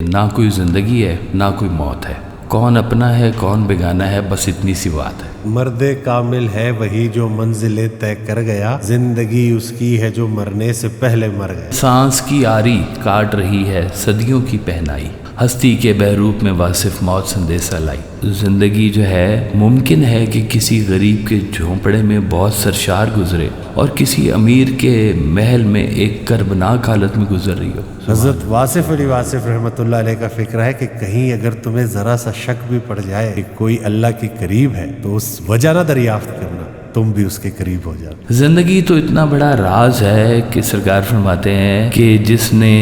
نہ کوئی زندگی ہے نہ کوئی موت ہے، کون اپنا ہے کون بیگانہ ہے، بس اتنی سی بات ہے۔ مرد کامل ہے وہی جو منزلیں طے کر گیا، زندگی اس کی ہے جو مرنے سے پہلے مر گیا۔ سانس کی آری کاٹ رہی ہے صدیوں کی پہنائی، ہستی کے بحروپ میں واصف موت سندیسہ لائی۔ زندگی جو ہے ممکن ہے کہ کسی غریب کے جھونپڑے میں بہت سرشار گزرے اور کسی امیر کے محل میں ایک کربناک حالت میں گزر رہی ہو۔ حضرت واصف علی واصف رحمۃ اللہ علیہ کا فکر ہے کہ کہیں اگر تمہیں ذرا سا شک بھی پڑ جائے کہ کوئی اللہ کے قریب ہے تو اس وجہ نہ دریافت کرنا، تم بھی اس کے قریب ہو جاؤ۔ زندگی تو اتنا بڑا راز ہے کہ سرکار فرماتے ہیں کہ جس نے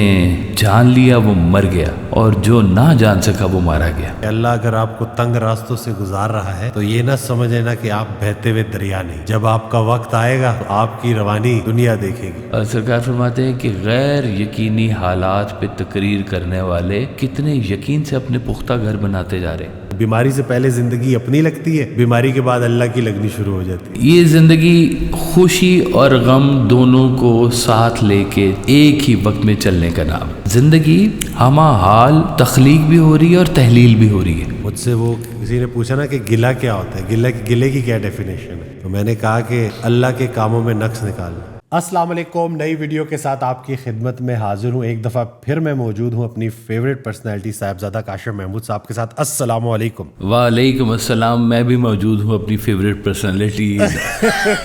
جان لیا وہ مر گیا اور جو نہ جان سکا وہ مارا گیا۔ اللہ اگر آپ کو تنگ راستوں سے گزار رہا ہے تو یہ نہ سمجھ لینا کہ آپ بہتے ہوئے دریا نہیں، جب آپ کا وقت آئے گا تو آپ کی روانی دنیا دیکھے گی۔ اور سرکار فرماتے ہیں کہ غیر یقینی حالات پہ تقریر کرنے والے کتنے یقین سے اپنے پختہ گھر بناتے جا رہے ہیں۔ بیماری سے پہلے زندگی اپنی لگتی ہے، بیماری کے بعد اللہ کی لگنی شروع ہو جاتی ہے۔ یہ زندگی خوشی اور غم دونوں کو ساتھ لے کے ایک ہی وقت میں چلنے کا نام ہے۔ زندگی ہمہ حال تخلیق بھی ہو رہی ہے اور تحلیل بھی ہو رہی ہے۔ مجھ سے وہ کسی نے پوچھا نا کہ گلہ کیا ہوتا ہے، گلے کی کیا ڈیفینیشن ہے، تو میں نے کہا کہ اللہ کے کاموں میں نقص نکالنا۔ السلام علیکم، نئی ویڈیو کے ساتھ آپ کی خدمت میں حاضر ہوں۔ ایک دفعہ پھر میں موجود ہوں اپنی فیوریٹ پرسنالٹی صاحبزادہ کاشم محمود صاحب کے ساتھ۔ السلام علیکم۔ وعلیکم السلام، میں بھی موجود ہوں اپنی فیوریٹ پرسنالٹی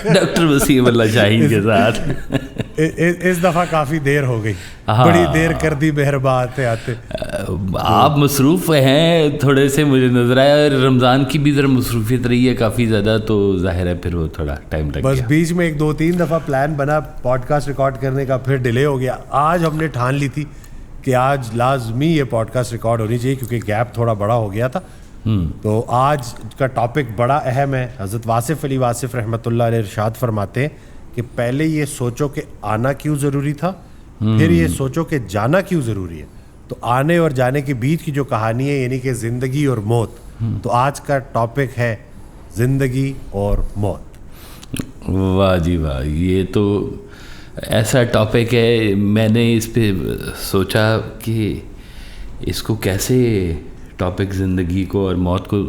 ڈاکٹر وسیم اللہ شاہین کے ساتھ۔ اس دفعہ کافی دیر ہو گئی، بڑی دیر کر دی مہربان آتے آتے۔ آپ مصروف ہیں تھوڑے سے، مجھے نظر آیا، اور رمضان کی بھی ذرا مصروفیت رہی ہے کافی زیادہ، تو ظاہر ہے پھر وہ تھوڑا ٹائم لگ بس گیا۔ بیچ میں ایک دو تین دفعہ پلان بنا پوڈ کاسٹ ریکارڈ کرنے کا، پھر ڈیلے ہو گیا۔ آج ہم نے ٹھان لی تھی کہ آج لازمی یہ پوڈ کاسٹ ریکارڈ ہونی چاہیے کیونکہ گیپ تھوڑا بڑا ہو گیا تھا۔ تو آج کا ٹاپک بڑا اہم ہے۔ حضرت واصف علی واصف رحمۃ اللہ علیہ ارشاد فرماتے ہیں کہ پہلے یہ سوچو کہ آنا کیوں ضروری تھا، پھر یہ سوچو کہ جانا کیوں ضروری ہے۔ تو آنے اور جانے کے بیچ کی جو کہانی ہے، یعنی کہ زندگی اور موت، تو آج کا ٹاپک ہے زندگی اور موت۔ واہ جی واہ، یہ تو ایسا ٹاپک ہے، میں نے اس پہ سوچا کہ اس کو کیسے ٹاپک زندگی کو اور موت کو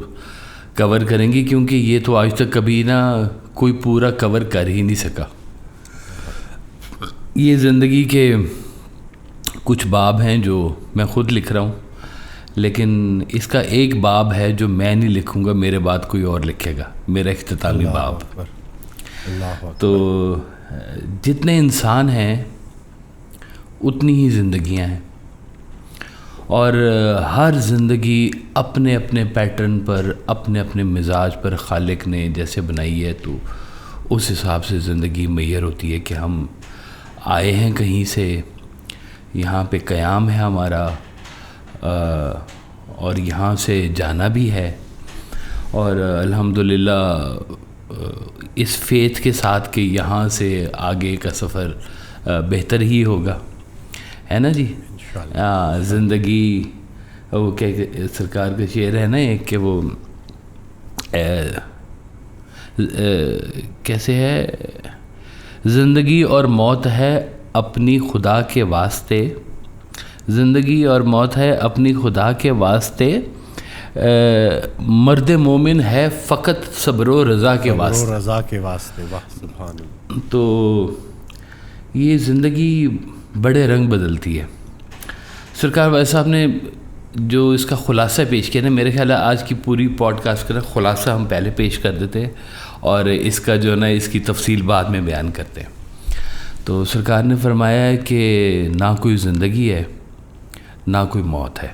کور کریں گے، کیونکہ یہ تو آج تک کبھی نا کوئی پورا کور کر ہی نہیں سکا۔ یہ زندگی کے کچھ باب ہیں جو میں خود لکھ رہا ہوں، لیکن اس کا ایک باب ہے جو میں نہیں لکھوں گا، میرے بعد کوئی اور لکھے گا، میرا اختتامی باب۔ تو جتنے انسان ہیں اتنی ہی زندگیاں ہیں، اور ہر زندگی اپنے اپنے پیٹرن پر، اپنے اپنے مزاج پر خالق نے جیسے بنائی ہے، تو اس حساب سے زندگی میسر ہوتی ہے کہ ہم آئے ہیں کہیں سے، یہاں پہ قیام ہے ہمارا، اور یہاں سے جانا بھی ہے، اور الحمدللہ اس فیتھ کے ساتھ کہ یہاں سے آگے کا سفر بہتر ہی ہوگا، ہے نا جی۔ زندگی وہ کیا سرکار کا شعر ہے نا ایک، کہ وہ کیسے ہے، زندگی اور موت ہے اپنی خدا کے واسطے، زندگی اور موت ہے اپنی خدا کے واسطے، مرد مومن ہے فقط صبر و رضا کے واسطے، رضا کے واسطے۔ واہ سبحان اللہ۔ تو یہ زندگی بڑے رنگ بدلتی ہے۔ سرکار ویسے صاحب نے جو اس کا خلاصہ پیش کیا نا، میرے خیال ہے آج کی پوری پوڈ کاسٹ کا خلاصہ ہم پہلے پیش کر دیتے ہیں، اور اس کا جو ہے نا اس کی تفصیل بعد میں بیان کرتے ہیں۔ تو سرکار نے فرمایا ہے کہ نہ کوئی زندگی ہے نہ کوئی موت ہے،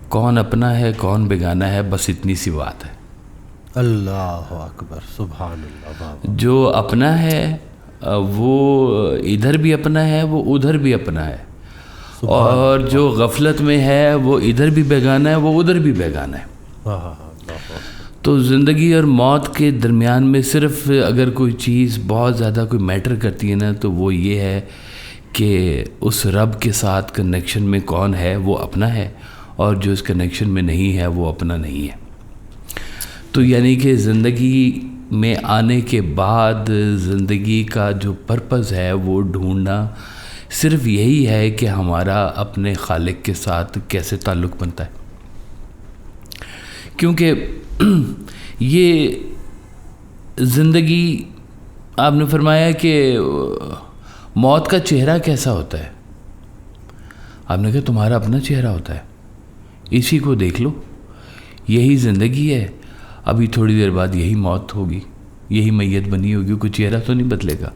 کون اپنا ہے کون بیگانہ ہے، بس اتنی سی بات ہے۔ اللہ اکبر، سبحان اللہ۔ جو اپنا ہے وہ ادھر بھی اپنا ہے، وہ ادھر بھی اپنا ہے، اور جو غفلت میں ہے وہ ادھر بھی بیگانہ ہے، وہ ادھر بھی بیگانہ ہے۔ تو زندگی اور موت کے درمیان میں صرف اگر کوئی چیز بہت زیادہ کوئی میٹر کرتی ہے نا، تو وہ یہ ہے کہ اس رب کے ساتھ کنیکشن میں کون ہے وہ اپنا ہے، اور جو اس کنیکشن میں نہیں ہے وہ اپنا نہیں ہے۔ تو یعنی کہ زندگی میں آنے کے بعد زندگی کا جو پرپز ہے وہ ڈھونڈنا صرف یہی ہے کہ ہمارا اپنے خالق کے ساتھ کیسے تعلق بنتا ہے. کیونکہ یہ زندگی، آپ نے فرمایا کہ موت کا چہرہ کیسا ہوتا ہے. آپ نے کہا تمہارا اپنا چہرہ ہوتا ہے، اسی کو دیکھ لو، یہی زندگی ہے. ابھی تھوڑی دیر بعد یہی موت ہوگی، یہی میت بنی ہوگی، کوئی چہرہ تو نہیں بدلے گا.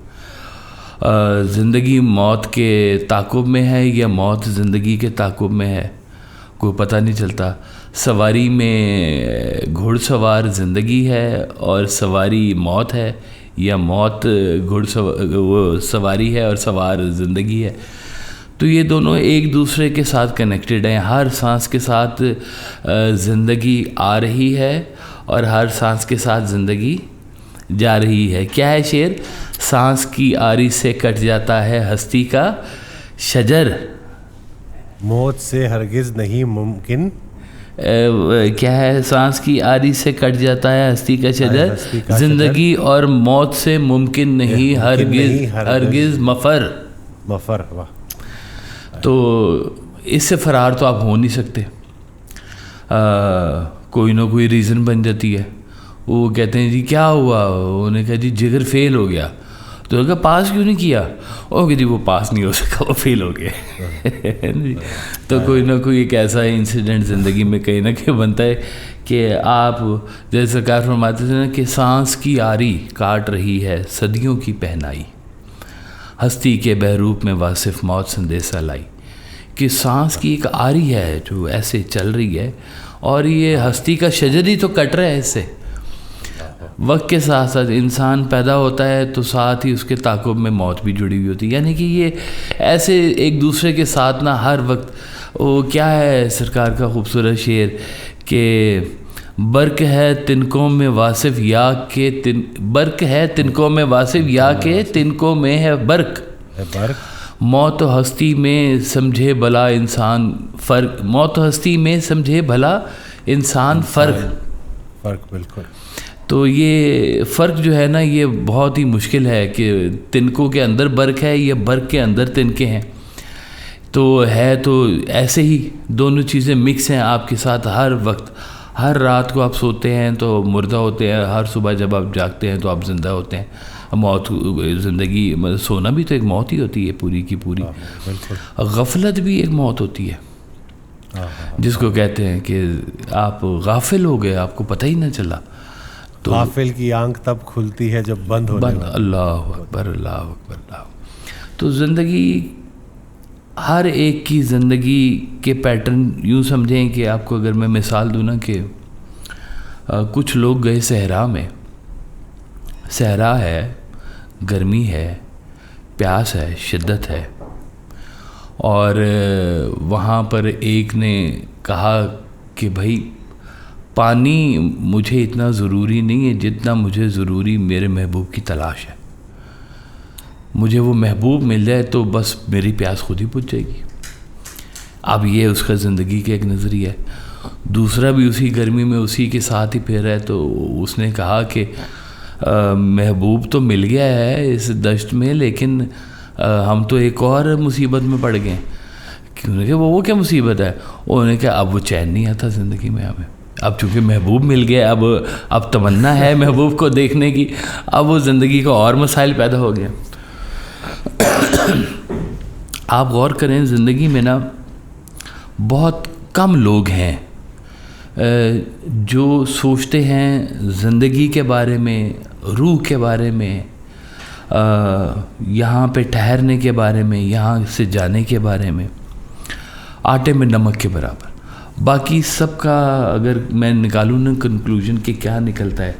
زندگی موت کے تعاقب میں ہے یا موت زندگی کے تعاقب میں ہے، کوئی پتہ نہیں چلتا. سواری میں گھڑ سوار زندگی ہے اور سواری موت ہے، یا موت سواری ہے اور سوار زندگی ہے. تو یہ دونوں ایک دوسرے کے ساتھ کنیکٹڈ ہیں. ہر سانس کے ساتھ زندگی آ رہی ہے اور ہر سانس کے ساتھ زندگی جا رہی ہے. کیا ہے شعر؟ سانس کی آری سے کٹ جاتا ہے ہستی کا شجر، موت سے ہرگز نہیں ممکن. کیا ہے؟ سانس کی آری سے کٹ جاتا ہے ہستی کا شجر، زندگی اور موت سے ممکن نہیں ہرگز مفر. واہ. تو اس سے فرار تو آپ ہو نہیں سکتے. کوئی نہ کوئی ریزن بن جاتی ہے. وہ کہتے ہیں جی کیا ہوا؟ انہوں نے کہا جی جگر فیل ہو گیا. تو انہوں نے کہا پاس کیوں نہیں کیا؟ اوکے جی وہ پاس نہیں ہو سکا، وہ فیل ہو گئے. تو کوئی نہ کوئی ایک ایسا انسیڈنٹ زندگی میں کہیں نہ کہیں بنتا ہے کہ آپ جیسے سرکار فرماتے تھے نا کہ سانس کی آری کاٹ رہی ہے صدیوں کی پہنائی، ہستی کے بہروپ میں واصف موت سندیسہ لائی. کہ سانس کی ایک آری ہے جو ایسے چل رہی ہے، اور یہ ہستی کا شجر ہی تو کٹ رہا ہے اس سے. وقت کے ساتھ ساتھ انسان پیدا ہوتا ہے تو ساتھ ہی اس کے تعاقب میں موت بھی جڑی ہوئی ہوتی ہے. یعنی کہ یہ ایسے ایک دوسرے کے ساتھ نہ ہر وقت. وہ کیا ہے سرکار کا خوبصورت شعر کہ برق ہے تنکوں میں واصف یا کہ برق ہے تنکوں میں واصف یا کہ تنکوں میں ہے برق. موت و ہستی میں سمجھے بھلا انسان فرق، موت و ہستی میں سمجھے بھلا انسان فرق. بالکل. تو یہ فرق جو ہے نا یہ بہت ہی مشکل ہے کہ تنکوں کے اندر برق ہے یا برق کے اندر تنکے ہیں. تو ہے تو ایسے ہی دونوں چیزیں مکس ہیں آپ کے ساتھ ہر وقت. ہر رات کو آپ سوتے ہیں تو مردہ ہوتے ہیں، ہر صبح جب آپ جاگتے ہیں تو آپ زندہ ہوتے ہیں. موت زندگی مطلب سونا بھی تو ایک موت ہی ہوتی ہے پوری کی پوری. غفلت بھی ایک موت ہوتی ہے جس کو کہتے ہیں کہ آپ غافل ہو گئے، آپ کو پتہ ہی نہ چلا. تو غافل کی آنکھ تب کھلتی ہے جب بند ہونے والی. اللہ اکبر اللہ اکبر اللہ. تو زندگی، ہر ایک کی زندگی کے پیٹرن یوں سمجھیں کہ آپ کو اگر میں مثال دوں نا کہ کچھ لوگ گئے صحرا میں، صحرا ہے، گرمی ہے، پیاس ہے، شدت ہے، اور وہاں پر ایک نے کہا کہ بھائی پانی مجھے اتنا ضروری نہیں ہے جتنا مجھے ضروری میرے محبوب کی تلاش ہے. مجھے وہ محبوب مل جائے تو بس میری پیاس خود ہی بجھ جائے گی. اب یہ اس کا زندگی کا ایک نظریہ ہے. دوسرا بھی اسی گرمی میں اسی کے ساتھ ہی پھر ہے، تو اس نے کہا کہ محبوب تو مل گیا ہے اس دشت میں، لیکن ہم تو ایک اور مصیبت میں پڑ گئے. انہوں نے کہا وہ کیا مصیبت ہے؟ انہوں نے کہا اب وہ چین نہیں آتا زندگی میں ہمیں. اب چونکہ محبوب مل گیا، اب تمنا ہے محبوب کو دیکھنے کی، اب وہ زندگی کا اور مسائل پیدا ہو گیا. آپ غور کریں زندگی میں نا بہت کم لوگ ہیں جو سوچتے ہیں زندگی کے بارے میں، روح کے بارے میں، یہاں پہ ٹھہرنے کے بارے میں، یہاں سے جانے کے بارے میں، آٹے میں نمک کے برابر. باقی سب کا اگر میں نکالوں نا کنکلوژن کہ کیا نکلتا ہے،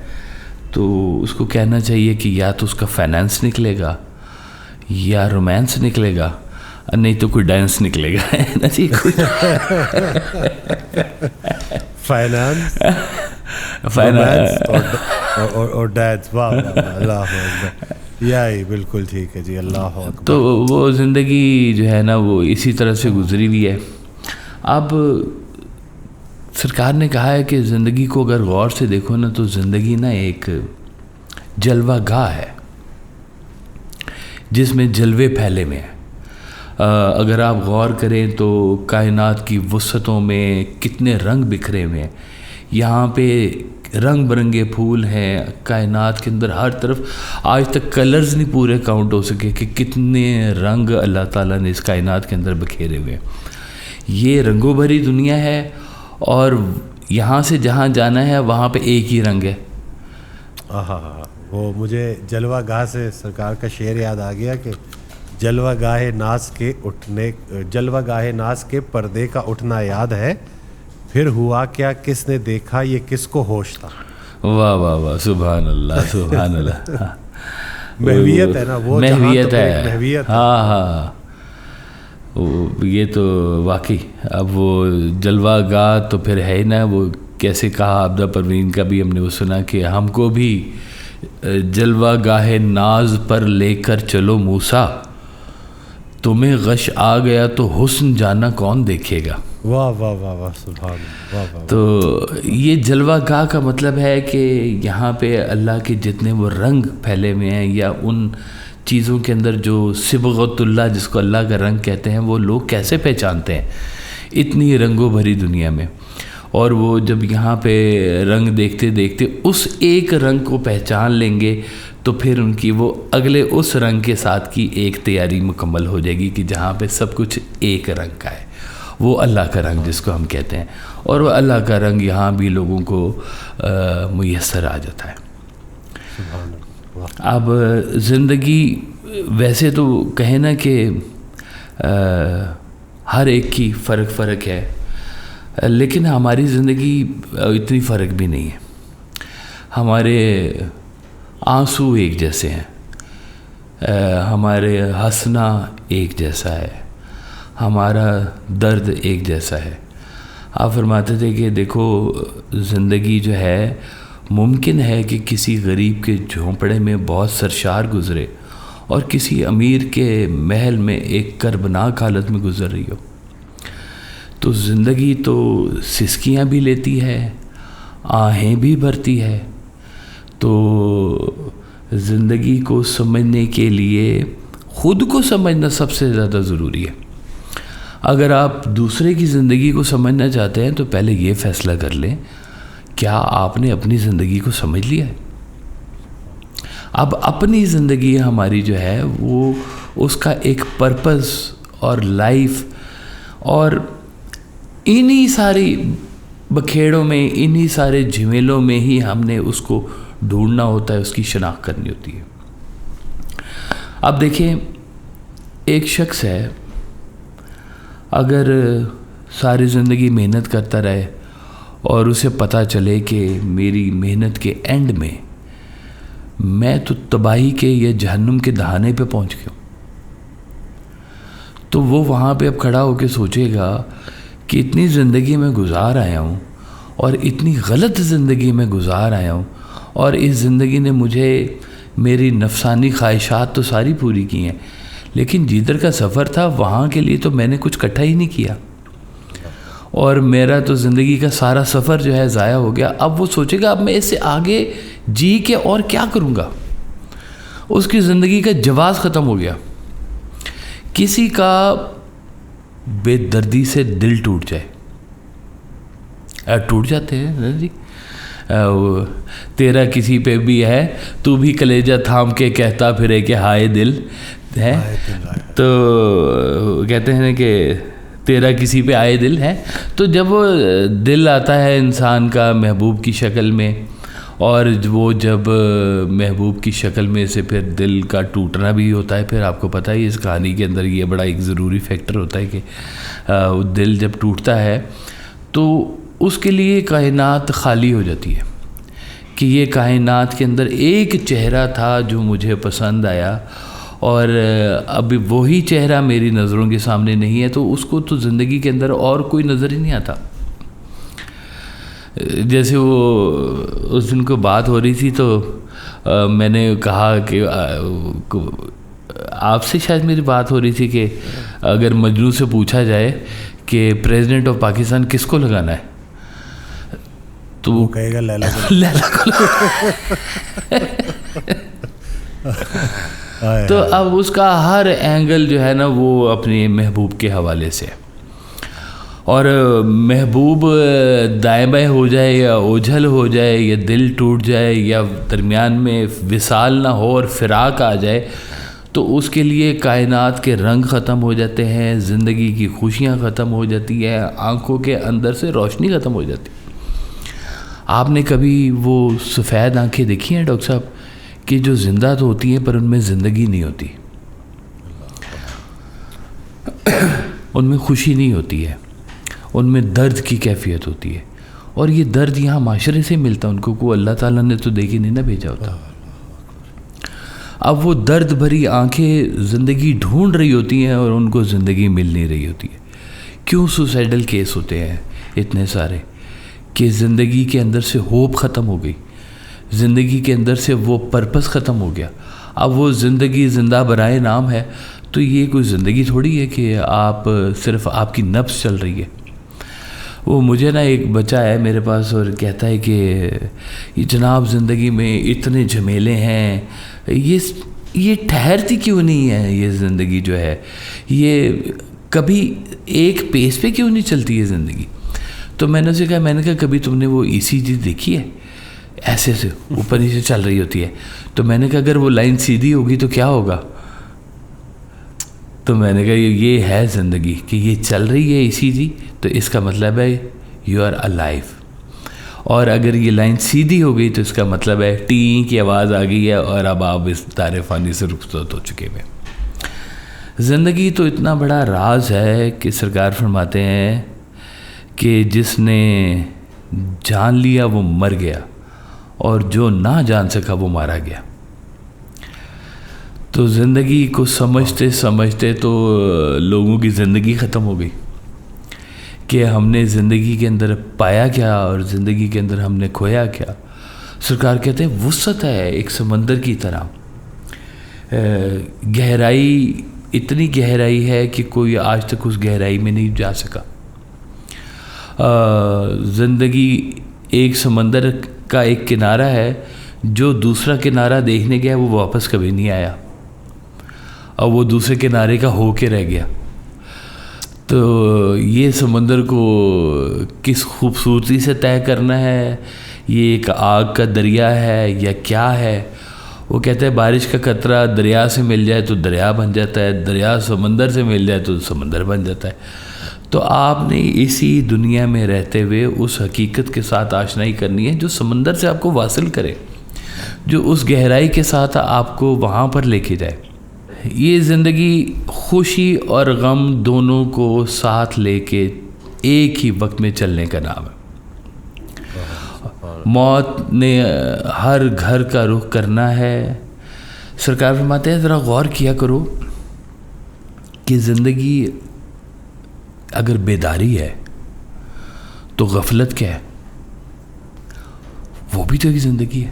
تو اس کو کہنا چاہیے کہ یا تو اس کا فائنانس نکلے گا، یا رومانس نکلے گا، نہیں تو کوئی ڈانس نکلے گا. فائنانس اور ڈانس. واہ اللہ اکبر. یہی بالکل ٹھیک ہے جی. اللہ اکبر. تو وہ زندگی جو ہے نا وہ اسی طرح سے گزری ہوئی ہے. اب سرکار نے کہا ہے کہ زندگی کو اگر غور سے دیکھو نا تو زندگی نا ایک جلوہ گاہ ہے جس میں جلوے پھیلے میں ہیں. اگر آپ غور کریں تو کائنات کی وسعتوں میں کتنے رنگ بکھرے ہوئے ہیں. یہاں پہ رنگ برنگے پھول ہیں کائنات کے اندر ہر طرف. آج تک کلرز نہیں پورے کاؤنٹ ہو سکے کہ کتنے رنگ اللہ تعالیٰ نے اس کائنات کے اندر بکھیرے ہوئے ہیں. یہ رنگوں بھری دنیا ہے اور یہاں سے جہاں جانا ہے وہاں پہ ایک ہی رنگ ہے. وہ مجھے جلوہ گاہ سے سرکار کا شعر یاد آ گیا کہ جلوہ گاہ ناز کے پردے کا اٹھنا یاد ہے, پھر ہوا کیا کس نے دیکھا یہ کس کو ہوش تھا. واہ واہ واہ, سبحان اللہ سبحان اللہ. محویت ہے نا وہ, محویت ہے. محویت. ہاں یہ تو واقعی. اب وہ جلوہ گاہ تو پھر ہے ہی نا. وہ کیسے کہا عبدہ پروین کا بھی ہم نے وہ سنا کہ ہم کو بھی جلوہ گاہ ناز پر لے کر چلو موسیٰ, تمہیں غش آ گیا تو حسن جانا کون دیکھے گا. واہ واہ واہ واہ, سبحان اللہ. تو یہ جلوہ گاہ کا مطلب ہے کہ یہاں پہ اللہ کے جتنے وہ رنگ پھیلے ہوئے ہیں, یا ان چیزوں کے اندر جو صبغت اللہ جس کو اللہ کا رنگ کہتے ہیں, وہ لوگ کیسے پہچانتے ہیں اتنی رنگوں بھری دنیا میں. اور وہ جب یہاں پہ رنگ دیکھتے دیکھتے اس ایک رنگ کو پہچان لیں گے تو پھر ان کی وہ اگلے اس رنگ کے ساتھ کی ایک تیاری مکمل ہو جائے گی کہ جہاں پہ سب کچھ ایک رنگ کا ہے, وہ اللہ کا رنگ جس کو ہم کہتے ہیں. اور وہ اللہ کا رنگ یہاں بھی لوگوں کو میسر آ جاتا ہے. اب زندگی ویسے تو کہیں نا کہ ہر ایک کی فرق ہے, لیکن ہماری زندگی اتنی فرق بھی نہیں ہے. ہمارے آنسو ایک جیسے ہیں, ہمارے ہنسنا ایک جیسا ہے, ہمارا درد ایک جیسا ہے. آپ فرماتے تھے کہ دیکھو زندگی جو ہے ممکن ہے کہ کسی غریب کے جھونپڑے میں بہت سرشار گزرے اور کسی امیر کے محل میں ایک کربناک حالت میں گزر رہی ہو. تو زندگی تو سسکیاں بھی لیتی ہے, آہیں بھی بھرتی ہے. تو زندگی کو سمجھنے کے لیے خود کو سمجھنا سب سے زیادہ ضروری ہے. اگر آپ دوسرے کی زندگی کو سمجھنا چاہتے ہیں تو پہلے یہ فیصلہ کر لیں, کیا آپ نے اپنی زندگی کو سمجھ لیا ہے؟ اب اپنی زندگی ہماری جو ہے وہ اس کا ایک پرپز اور لائف, اور انہی ساری بکھیڑوں میں انہی سارے جھمیلوں میں ہی ہم نے اس کو ڈھونڈنا ہوتا ہے, اس کی شناخت کرنی ہوتی ہے. اب دیکھیں ایک شخص ہے, اگر ساری زندگی محنت کرتا رہے اور اسے پتہ چلے کہ میری محنت کے اینڈ میں تو تباہی کے یا جہنم کے دہانے پہ پہنچ گیا ہوں, تو وہ وہاں پہ اب کھڑا ہو کے سوچے گا کہ اتنی زندگی میں گزار آیا ہوں اور اتنی غلط زندگی میں گزار آیا ہوں, اور اس زندگی نے مجھے میری نفسانی خواہشات تو ساری پوری کی ہیں, لیکن جدھر کا سفر تھا وہاں کے لیے تو میں نے کچھ اکٹھا ہی نہیں کیا, اور میرا تو زندگی کا سارا سفر جو ہے ضائع ہو گیا. اب وہ سوچے گا اب میں اس سے آگے جی کے اور کیا کروں گا. اس کی زندگی کا جواز ختم ہو گیا. کسی کا بے دردی سے دل ٹوٹ جائے, ٹوٹ جاتے ہیں جی, تیرا کسی پہ بھی ہے تو بھی کلیجہ تھام کے کہتا پھرے کہ ہائے دل ہے, تو کہتے ہیں کہ تیرا کسی پہ آئے دل ہے. تو جب وہ دل آتا ہے انسان کا محبوب کی شکل میں, اور وہ جب محبوب کی شکل میں سے پھر دل کا ٹوٹنا بھی ہوتا ہے, پھر آپ کو پتہ ہے اس کہانی کے اندر یہ بڑا ایک ضروری فیکٹر ہوتا ہے کہ دل جب ٹوٹتا ہے تو اس کے لیے کائنات خالی ہو جاتی ہے کہ یہ کائنات کے اندر ایک چہرہ تھا جو مجھے پسند آیا, اور اب وہی چہرہ میری نظروں کے سامنے نہیں ہے, تو اس کو تو زندگی کے اندر اور کوئی نظر ہی نہیں آتا. جیسے وہ اس دن کو بات ہو رہی تھی تو میں نے کہا کہ آپ سے شاید میری بات ہو رہی تھی کہ اگر مجنوں سے پوچھا جائے کہ پریزیڈنٹ آف پاکستان کس کو لگانا ہے تو وہ کہے گا لیلا کو. تو اب اس کا ہر اینگل جو ہے نا وہ اپنے محبوب کے حوالے سے ہے. اور محبوب دائیں بائیں ہو جائے یا اوجھل ہو جائے یا دل ٹوٹ جائے یا درمیان میں وصال نہ ہو اور فراق آ جائے تو اس کے لیے کائنات کے رنگ ختم ہو جاتے ہیں, زندگی کی خوشیاں ختم ہو جاتی ہیں, آنکھوں کے اندر سے روشنی ختم ہو جاتی ہے. آپ نے کبھی وہ سفید آنکھیں دیکھی ہیں ڈاکٹر صاحب کہ جو زندہ تو ہوتی ہیں پر ان میں زندگی نہیں ہوتی, ان میں خوشی نہیں ہوتی ہے, ان میں درد کی کیفیت ہوتی ہے. اور یہ درد یہاں معاشرے سے ملتا ہے, ان کو اللہ تعالیٰ نے تو دے کے نہیں نہ بھیجا ہوتا. اب وہ درد بھری آنکھیں زندگی ڈھونڈ رہی ہوتی ہیں اور ان کو زندگی مل نہیں رہی ہوتی ہے. کیوں سوسائڈل کیس ہوتے ہیں اتنے سارے کہ زندگی کے اندر سے ہوپ ختم ہو گئی, زندگی کے اندر سے وہ پرپس ختم ہو گیا. اب وہ زندگی زندہ برائے نام ہے تو یہ کوئی زندگی تھوڑی ہے کہ آپ صرف آپ کی نفس چل رہی ہے. وہ مجھے نا ایک بچہ ہے میرے پاس اور کہتا ہے کہ جناب زندگی میں اتنے جھمیلے ہیں, یہ ٹھہرتی کیوں نہیں ہے یہ زندگی جو ہے, یہ کبھی ایک پیس پہ کیوں نہیں چلتی ہے زندگی. تو میں نے اسے کہا, میں نے کہا کبھی تم نے وہ ECG دیکھی ہے, ایسے سے اوپر نیچے چل رہی ہوتی ہے. تو میں نے کہا اگر وہ لائن سیدھی ہوگی تو کیا ہوگا. تو میں نے کہا یہ ہے زندگی کہ یہ چل رہی ہے ECG تو اس کا مطلب ہے یو آر الائیو, اور اگر یہ لائن سیدھی ہو گئی تو اس کا مطلب ہے ٹی کی آواز آ گئی ہے اور اب آپ اس دار فانی سے رخصت ہو چکے ہوئے. زندگی تو اتنا بڑا راز ہے کہ سرکار فرماتے ہیں کہ جس نے جان لیا وہ مر گیا اور جو نہ جان سکا وہ مارا گیا. تو زندگی کو سمجھتے سمجھتے تو لوگوں کی زندگی ختم ہو گئی کہ ہم نے زندگی کے اندر پایا کیا اور زندگی کے اندر ہم نے کھویا کیا. سرکار کہتے ہیں وسعت ہے ایک سمندر کی طرح, گہرائی اتنی گہرائی ہے کہ کوئی آج تک اس گہرائی میں نہیں جا سکا. زندگی ایک سمندر کا ایک کنارہ ہے, جو دوسرا کنارہ دیکھنے گیا وہ واپس کبھی نہیں آیا اور وہ دوسرے کنارے کا ہو کے رہ گیا. تو یہ سمندر کو کس خوبصورتی سے طے کرنا ہے, یہ ایک آگ کا دریا ہے یا کیا ہے. وہ کہتے ہیں بارش کا قطرہ دریا سے مل جائے تو دریا بن جاتا ہے, دریا سمندر سے مل جائے تو سمندر بن جاتا ہے. تو آپ نے اسی دنیا میں رہتے ہوئے اس حقیقت کے ساتھ آشنائی کرنی ہے جو سمندر سے آپ کو واصل کرے, جو اس گہرائی کے ساتھ آپ کو وہاں پر لے کے جائے. یہ زندگی خوشی اور غم دونوں کو ساتھ لے کے ایک ہی وقت میں چلنے کا نام ہے. موت نے ہر گھر کا رخ کرنا ہے. سرکار فرماتے ہیں ذرا غور کیا کرو کہ زندگی اگر بیداری ہے تو غفلت کیا ہے, وہ بھی تو ایک زندگی ہے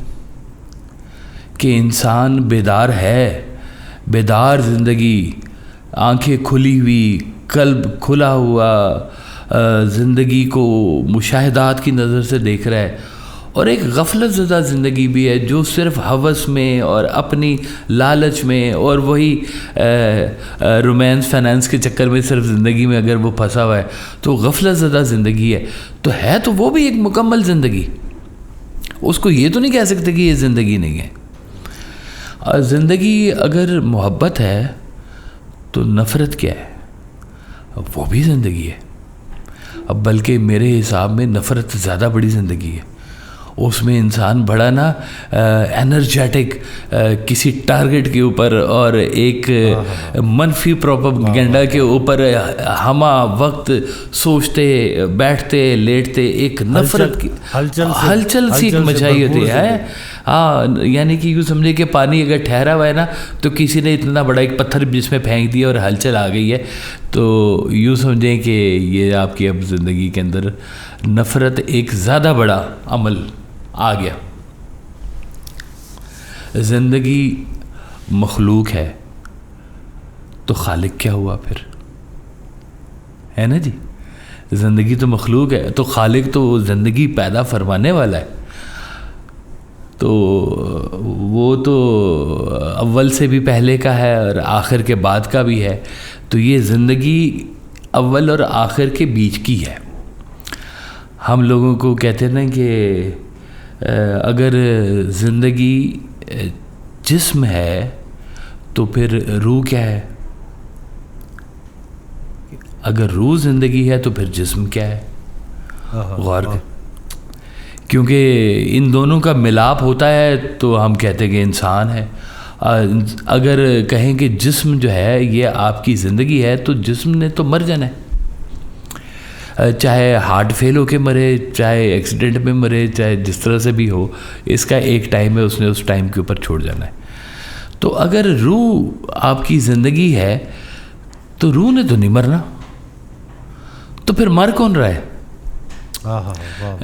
کہ انسان بیدار ہے, بیدار زندگی, آنکھیں کھلی ہوئی, قلب کھلا ہوا, زندگی کو مشاہدات کی نظر سے دیکھ رہا ہے. اور ایک غفلت زدہ زندگی بھی ہے جو صرف ہوس میں اور اپنی لالچ میں اور وہی رومانس فائنانس کے چکر میں صرف زندگی میں اگر وہ پھنسا ہوا ہے تو غفلت زدہ زندگی ہے. تو وہ بھی ایک مکمل زندگی, اس کو یہ تو نہیں کہہ سکتے کہ یہ زندگی نہیں ہے. زندگی اگر محبت ہے تو نفرت کیا ہے, وہ بھی زندگی ہے. اب بلکہ میرے حساب میں نفرت زیادہ بڑی زندگی ہے. اس میں انسان بڑا نا انرجیٹک کسی ٹارگٹ کے اوپر اور ایک منفی پروپیگنڈا کے اوپر ہمہ وقت سوچتے بیٹھتے لیٹتے ایک نفرت کی ہلچل سی مچائی ہوتی ہے. ہاں, یعنی کہ یوں سمجھے کہ پانی اگر ٹھہرا ہوا ہے نا تو کسی نے اتنا بڑا ایک پتھر جس میں پھینک دیا اور ہلچل آ گئی ہے, تو یوں سمجھیں کہ یہ آپ کی اب زندگی کے اندر نفرت ایک زیادہ بڑا عمل آ گیا. زندگی مخلوق ہے تو خالق کیا ہوا پھر, ہے نا جی. زندگی تو مخلوق ہے تو خالق تو زندگی پیدا فرمانے والا ہے. تو وہ تو اول سے بھی پہلے کا ہے اور آخر کے بعد کا بھی ہے. تو یہ زندگی اول اور آخر کے بیچ کی ہے. ہم لوگوں کو کہتے ہیں نا کہ اگر زندگی جسم ہے تو پھر روح کیا ہے؟ اگر روح زندگی ہے تو پھر جسم کیا ہے؟ غور کر. کیونکہ ان دونوں کا ملاپ ہوتا ہے تو ہم کہتے ہیں کہ انسان ہے. اگر کہیں کہ جسم جو ہے یہ آپ کی زندگی ہے تو جسم نے تو مر جانا ہے. چاہے ہارٹ فیل ہو کے مرے, چاہے ایکسیڈنٹ میں مرے, چاہے جس طرح سے بھی ہو, اس کا ایک ٹائم ہے, اس نے اس ٹائم کے اوپر چھوڑ جانا ہے. تو اگر روح آپ کی زندگی ہے تو روح نے تو نہیں مرنا, تو پھر مر کون رہا ہے؟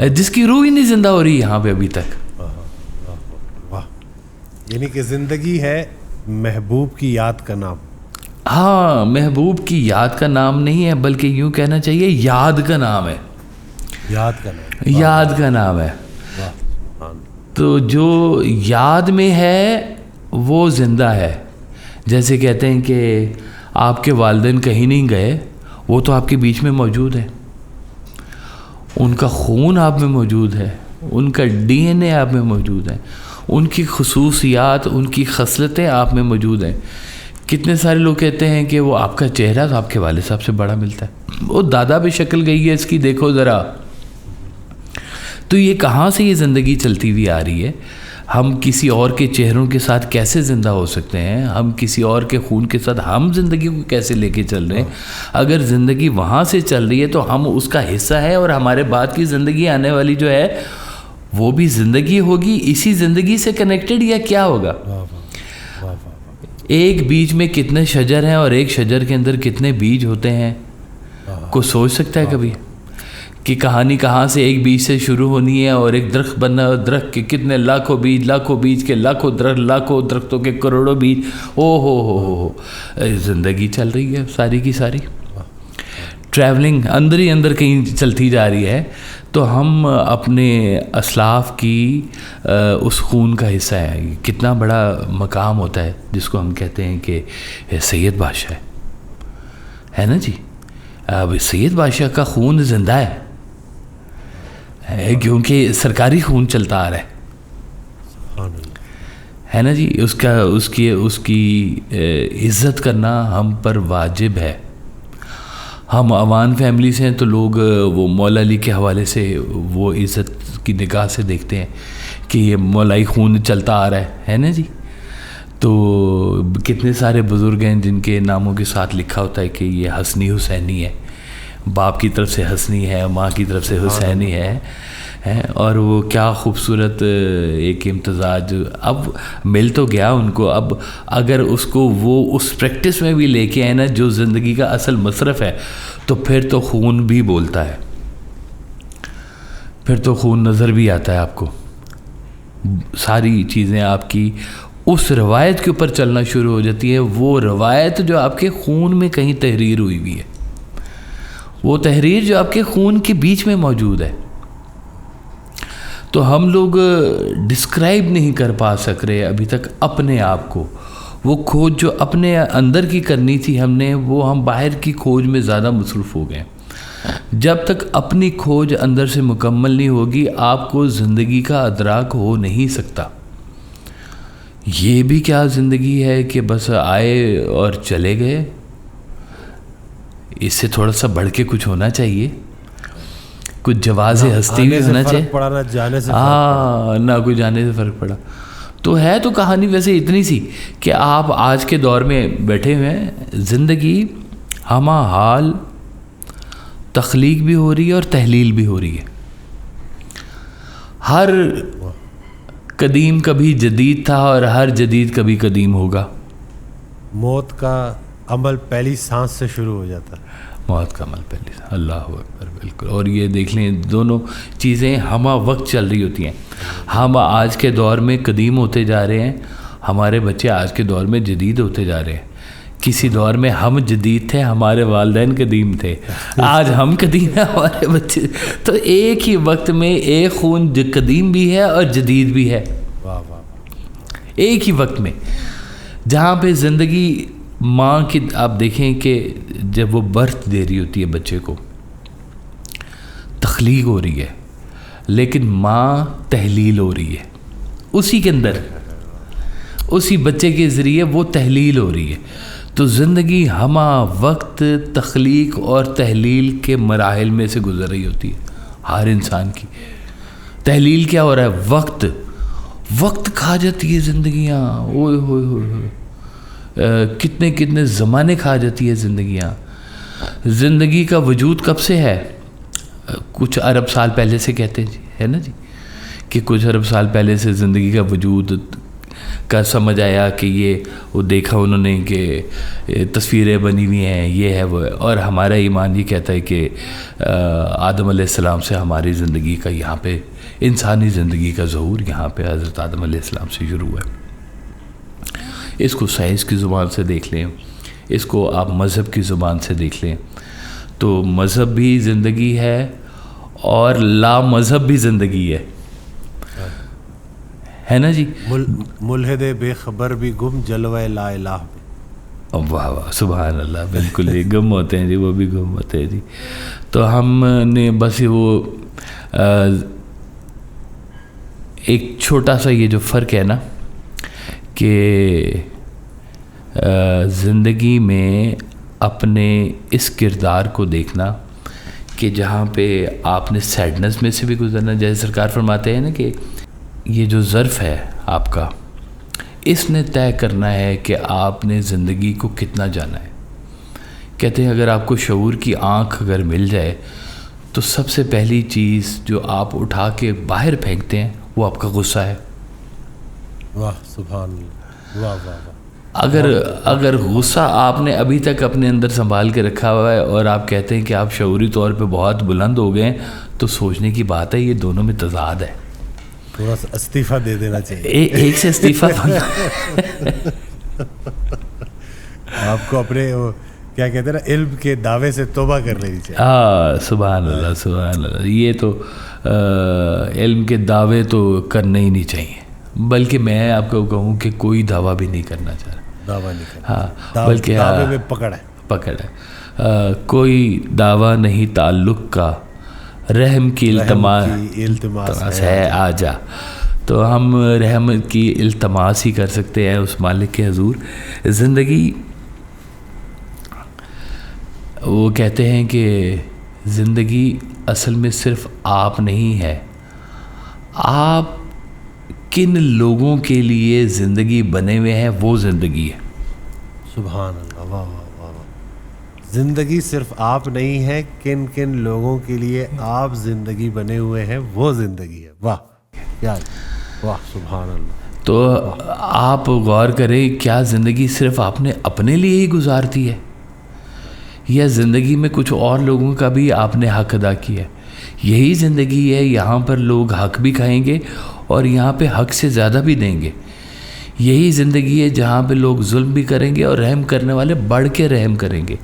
جس کی روح ہی نہیں زندہ ہو رہی یہاں پہ ابھی تک. یعنی کہ زندگی ہے محبوب کی یاد کا نام. ہاں, محبوب کی یاد کا نام نہیں ہے, بلکہ یوں کہنا چاہیے یاد کا نام ہے. یاد کا نام, یاد کا نام ہے. تو جو یاد میں ہے وہ زندہ ہے. جیسے کہتے ہیں کہ آپ کے والدین کہیں نہیں گئے, وہ تو آپ کے بیچ میں موجود ہے. ان کا خون آپ میں موجود ہے, ان کا ڈی این اے آپ میں موجود ہے, ان کی خصوصیات, ان کی خصلتیں آپ میں موجود ہیں. کتنے سارے لوگ کہتے ہیں کہ وہ آپ کا چہرہ تو آپ کے والد صاحب سے بڑا ملتا ہے, وہ دادا پہ شکل گئی ہے اس کی, دیکھو ذرا. تو یہ کہاں سے یہ زندگی چلتی ہوئی آ رہی ہے؟ ہم کسی اور کے چہروں کے ساتھ کیسے زندہ ہو سکتے ہیں؟ ہم کسی اور کے خون کے ساتھ ہم زندگی کو کیسے لے کے چل رہے ہیں؟ اگر زندگی وہاں سے چل رہی ہے تو ہم اس کا حصہ ہے, اور ہمارے بعد کی زندگی آنے والی جو ہے وہ بھی زندگی ہوگی اسی زندگی سے کنیکٹڈ, یا کیا ہوگا؟ ایک بیج میں کتنے شجر ہیں اور ایک شجر کے اندر کتنے بیج ہوتے ہیں؟ کوئی سوچ سکتا ہے کبھی کہ کہانی کہاں سے ایک بیج سے شروع ہونی ہے اور ایک درخت بننا ہے, اور درخت کے کتنے لاکھوں بیج کے لاکھوں درختوں کے کروڑوں بیج. ہو زندگی چل رہی ہے ساری کی ساری, ٹریولنگ اندر ہی اندر کہیں چلتی جا رہی ہے. تو ہم اپنے اسلاف کی اس خون کا حصہ ہیں. کتنا بڑا مقام ہوتا ہے جس کو ہم کہتے ہیں کہ سید بادشاہ ہے نا جی. اب سید بادشاہ کا خون زندہ ہے کیونکہ سرکاری خون چلتا آ رہا ہے نا جی. اس کی عزت کرنا ہم پر واجب ہے. ہم عوام فیملی سے ہیں تو لوگ وہ مولا علی کے حوالے سے وہ عزت کی نگاہ سے دیکھتے ہیں کہ یہ مولائی خون چلتا آ رہا ہے نا جی. تو کتنے سارے بزرگ ہیں جن کے ناموں کے ساتھ لکھا ہوتا ہے کہ یہ حسنی حسینی ہے, باپ کی طرف سے حسنی ہے, ماں کی طرف سے حسینی ہے. اور وہ کیا خوبصورت ایک امتزاج اب مل تو گیا ان کو. اب اگر اس کو وہ اس پریکٹس میں بھی لے کے آئے نا جو زندگی کا اصل مصرف ہے, تو پھر تو خون بھی بولتا ہے, پھر تو خون نظر بھی آتا ہے آپ کو. ساری چیزیں آپ کی اس روایت کے اوپر چلنا شروع ہو جاتی ہے, وہ روایت جو آپ کے خون میں کہیں تحریر ہوئی ہوئی ہے, وہ تحریر جو آپ کے خون کے بیچ میں موجود ہے. تو ہم لوگ ڈسکرائب نہیں کر پا سک رہے ابھی تک اپنے آپ کو. وہ کھوج جو اپنے اندر کی کرنی تھی ہم نے, وہ ہم باہر کی کھوج میں زیادہ مصروف ہو گئے. جب تک اپنی کھوج اندر سے مکمل نہیں ہوگی آپ کو زندگی کا ادراک ہو نہیں سکتا. یہ بھی کیا زندگی ہے کہ بس آئے اور چلے گئے؟ اس سے تھوڑا سا بڑھ کے کچھ ہونا چاہیے, کچھ جواز ہستی بھی ہونا چاہیے. نہ کوئی جانے سے فرق پڑا تو ہے. تو کہانی ویسے اتنی سی کہ آپ آج کے دور میں بیٹھے ہوئے ہیں, زندگی ہمہ حال تخلیق بھی ہو رہی ہے اور تحلیل بھی ہو رہی ہے. ہر قدیم کبھی جدید تھا اور ہر جدید کبھی قدیم ہوگا. موت کا عمل پہلی سانس سے شروع ہو جاتا ہے. موت کا عمل پہلی سانس, اللہ اکبر, بالکل. اور یہ دیکھ لیں دونوں چیزیں ہمہ وقت چل رہی ہوتی ہیں. ہم آج کے دور میں قدیم ہوتے جا رہے ہیں, ہمارے بچے آج کے دور میں جدید ہوتے جا رہے ہیں. کسی دور میں ہم جدید تھے, ہمارے والدین قدیم تھے, آج ہم قدیم ہیں, ہمارے بچے. تو ایک ہی وقت میں ایک خون قدیم بھی ہے اور جدید بھی ہے. ایک ہی وقت میں. جہاں پہ زندگی ماں کی آپ دیکھیں کہ جب وہ برتھ دے رہی ہوتی ہے بچے کو, تخلیق ہو رہی ہے, لیکن ماں تحلیل ہو رہی ہے اسی کے اندر, اسی بچے کے ذریعے وہ تحلیل ہو رہی ہے. تو زندگی ہمہ وقت تخلیق اور تحلیل کے مراحل میں سے گزر رہی ہوتی ہے ہر انسان کی. تحلیل کیا ہو رہا ہے؟ وقت کھا جاتی ہے زندگیاں, اوئے ہوئے ہوئے کتنے کتنے زمانے کھا جاتی ہے زندگیاں. زندگی کا وجود کب سے ہے؟ کچھ ارب سال پہلے سے کہتے ہیں جی, ہے نا جی, کہ کچھ ارب سال پہلے سے زندگی کا وجود کا سمجھ آیا کہ یہ وہ دیکھا انہوں نے کہ تصویریں بنی ہوئی ہیں, یہ ہے وہ ہے. اور ہمارا ایمان یہ کہتا ہے کہ آدم علیہ السلام سے ہماری زندگی کا یہاں پہ انسانی زندگی کا ظہور یہاں پہ حضرت آدم علیہ السلام سے شروع ہوا ہے. اس کو سائنس کی زبان سے دیکھ لیں, اس کو آپ مذہب کی زبان سے دیکھ لیں, تو مذہب بھی زندگی ہے اور لا مذہب بھی زندگی ہے نا جی. ملحد بے خبر بھی گم, جلوہ لا الہ بھی. واہ واہ سبحان اللہ, بالکل ہی گم ہوتے ہیں جی, وہ بھی گم ہوتے ہیں جی. تو ہم نے بس وہ ایک چھوٹا سا یہ جو فرق ہے نا کہ زندگی میں اپنے اس کردار کو دیکھنا کہ جہاں پہ آپ نے سیڈنس میں سے بھی گزرنا, جیسے سرکار فرماتے ہیں نا کہ یہ جو ظرف ہے آپ کا, اس نے طے کرنا ہے کہ آپ نے زندگی کو کتنا جانا ہے. کہتے ہیں اگر آپ کو شعور کی آنکھ اگر مل جائے تو سب سے پہلی چیز جو آپ اٹھا کے باہر پھینکتے ہیں وہ آپ کا غصہ ہے. واہ سبحان اللہ, واہ واہ واہ. اگر غصہ آپ نے ابھی تک اپنے اندر سنبھال کے رکھا ہوا ہے اور آپ کہتے ہیں کہ آپ شعوری طور پہ بہت بلند ہو گئے ہیں, تو سوچنے کی بات ہے یہ دونوں میں تضاد ہے. تھوڑا سا استعفیٰ دے دینا چاہیے. ایک سے استعفیٰ آپ کو اپنے کیا کہتے ہیں نا علم کے دعوے سے توبہ کر لینی چاہیے. ہاں سبحان اللہ سبحان اللہ. یہ تو علم کے دعوے تو کرنے ہی نہیں چاہیے, بلکہ میں آپ کو کہوں کہ کوئی دعویٰ بھی نہیں کرنا چاہ رہا. دعویٰ نہیں کرنا, ہاں بلکہ دعوے میں پکڑ ہے. کوئی دعویٰ نہیں تعلق کا, رحم کی التماس ہے آ جا. تو ہم رحم کی التماس ہی کر سکتے ہیں اس مالک کے حضور. زندگی وہ کہتے ہیں کہ زندگی اصل میں صرف آپ نہیں ہے, آپ کن لوگوں کے لیے زندگی بنے ہوئے ہیں وہ زندگی ہے. سبحان اللہ, واہ واہ واہ. زندگی صرف آپ نہیں ہے, کن کن لوگوں کے لیے آپ زندگی بنے ہوئے ہیں وہ زندگی ہے. واہ کیا, واہ سبحان اللہ. تو آپ غور کریں, کیا زندگی صرف آپ نے اپنے لیے ہی گزارتی ہے, یا زندگی میں کچھ اور لوگوں کا بھی آپ نے حق ادا کیا ہے؟ یہی زندگی ہے, یہاں پر لوگ حق بھی کھائیں گے اور یہاں پہ حق سے زیادہ بھی دیں گے. یہی زندگی ہے جہاں پہ لوگ ظلم بھی کریں گے اور رحم کرنے والے بڑھ کے رحم کریں گے.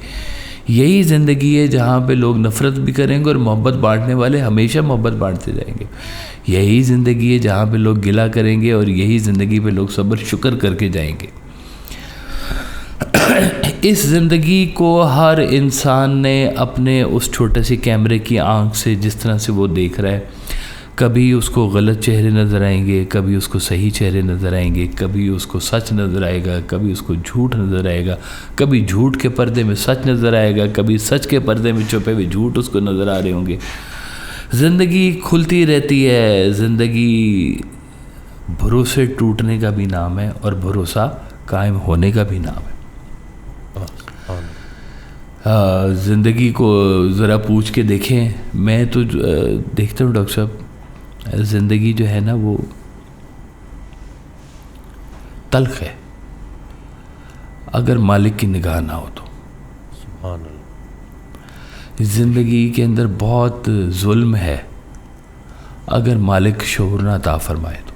یہی زندگی ہے جہاں پہ لوگ نفرت بھی کریں گے اور محبت بانٹنے والے ہمیشہ محبت بانٹتے جائیں گے. یہی زندگی ہے جہاں پہ لوگ گلہ کریں گے اور یہی زندگی پہ لوگ صبر شکر کر کے جائیں گے. اس زندگی کو ہر انسان نے اپنے اس چھوٹے سے کیمرے کی آنکھ سے جس طرح سے وہ دیکھ رہا ہے, کبھی اس کو غلط چہرے نظر آئیں گے, کبھی اس کو صحیح چہرے نظر آئیں گے, کبھی اس کو سچ نظر آئے گا, کبھی اس کو جھوٹ نظر آئے گا, کبھی جھوٹ کے پردے میں سچ نظر آئے گا, کبھی سچ کے پردے میں چھپے ہوئے جھوٹ اس کو نظر آ رہے ہوں گے. زندگی کھلتی رہتی ہے. زندگی بھروسے ٹوٹنے کا بھی نام ہے اور بھروسہ قائم ہونے کا بھی نام ہے. زندگی کو ذرا پوچھ کے دیکھیں. میں تو دیکھتا ہوں ڈاکٹر صاحب, زندگی جو ہے نا وہ تلخ ہے اگر مالک کی نگاہ نہ ہو تو. سبحان اللہ. زندگی کے اندر بہت ظلم ہے اگر مالک شعور نہ عطا فرمائے تو.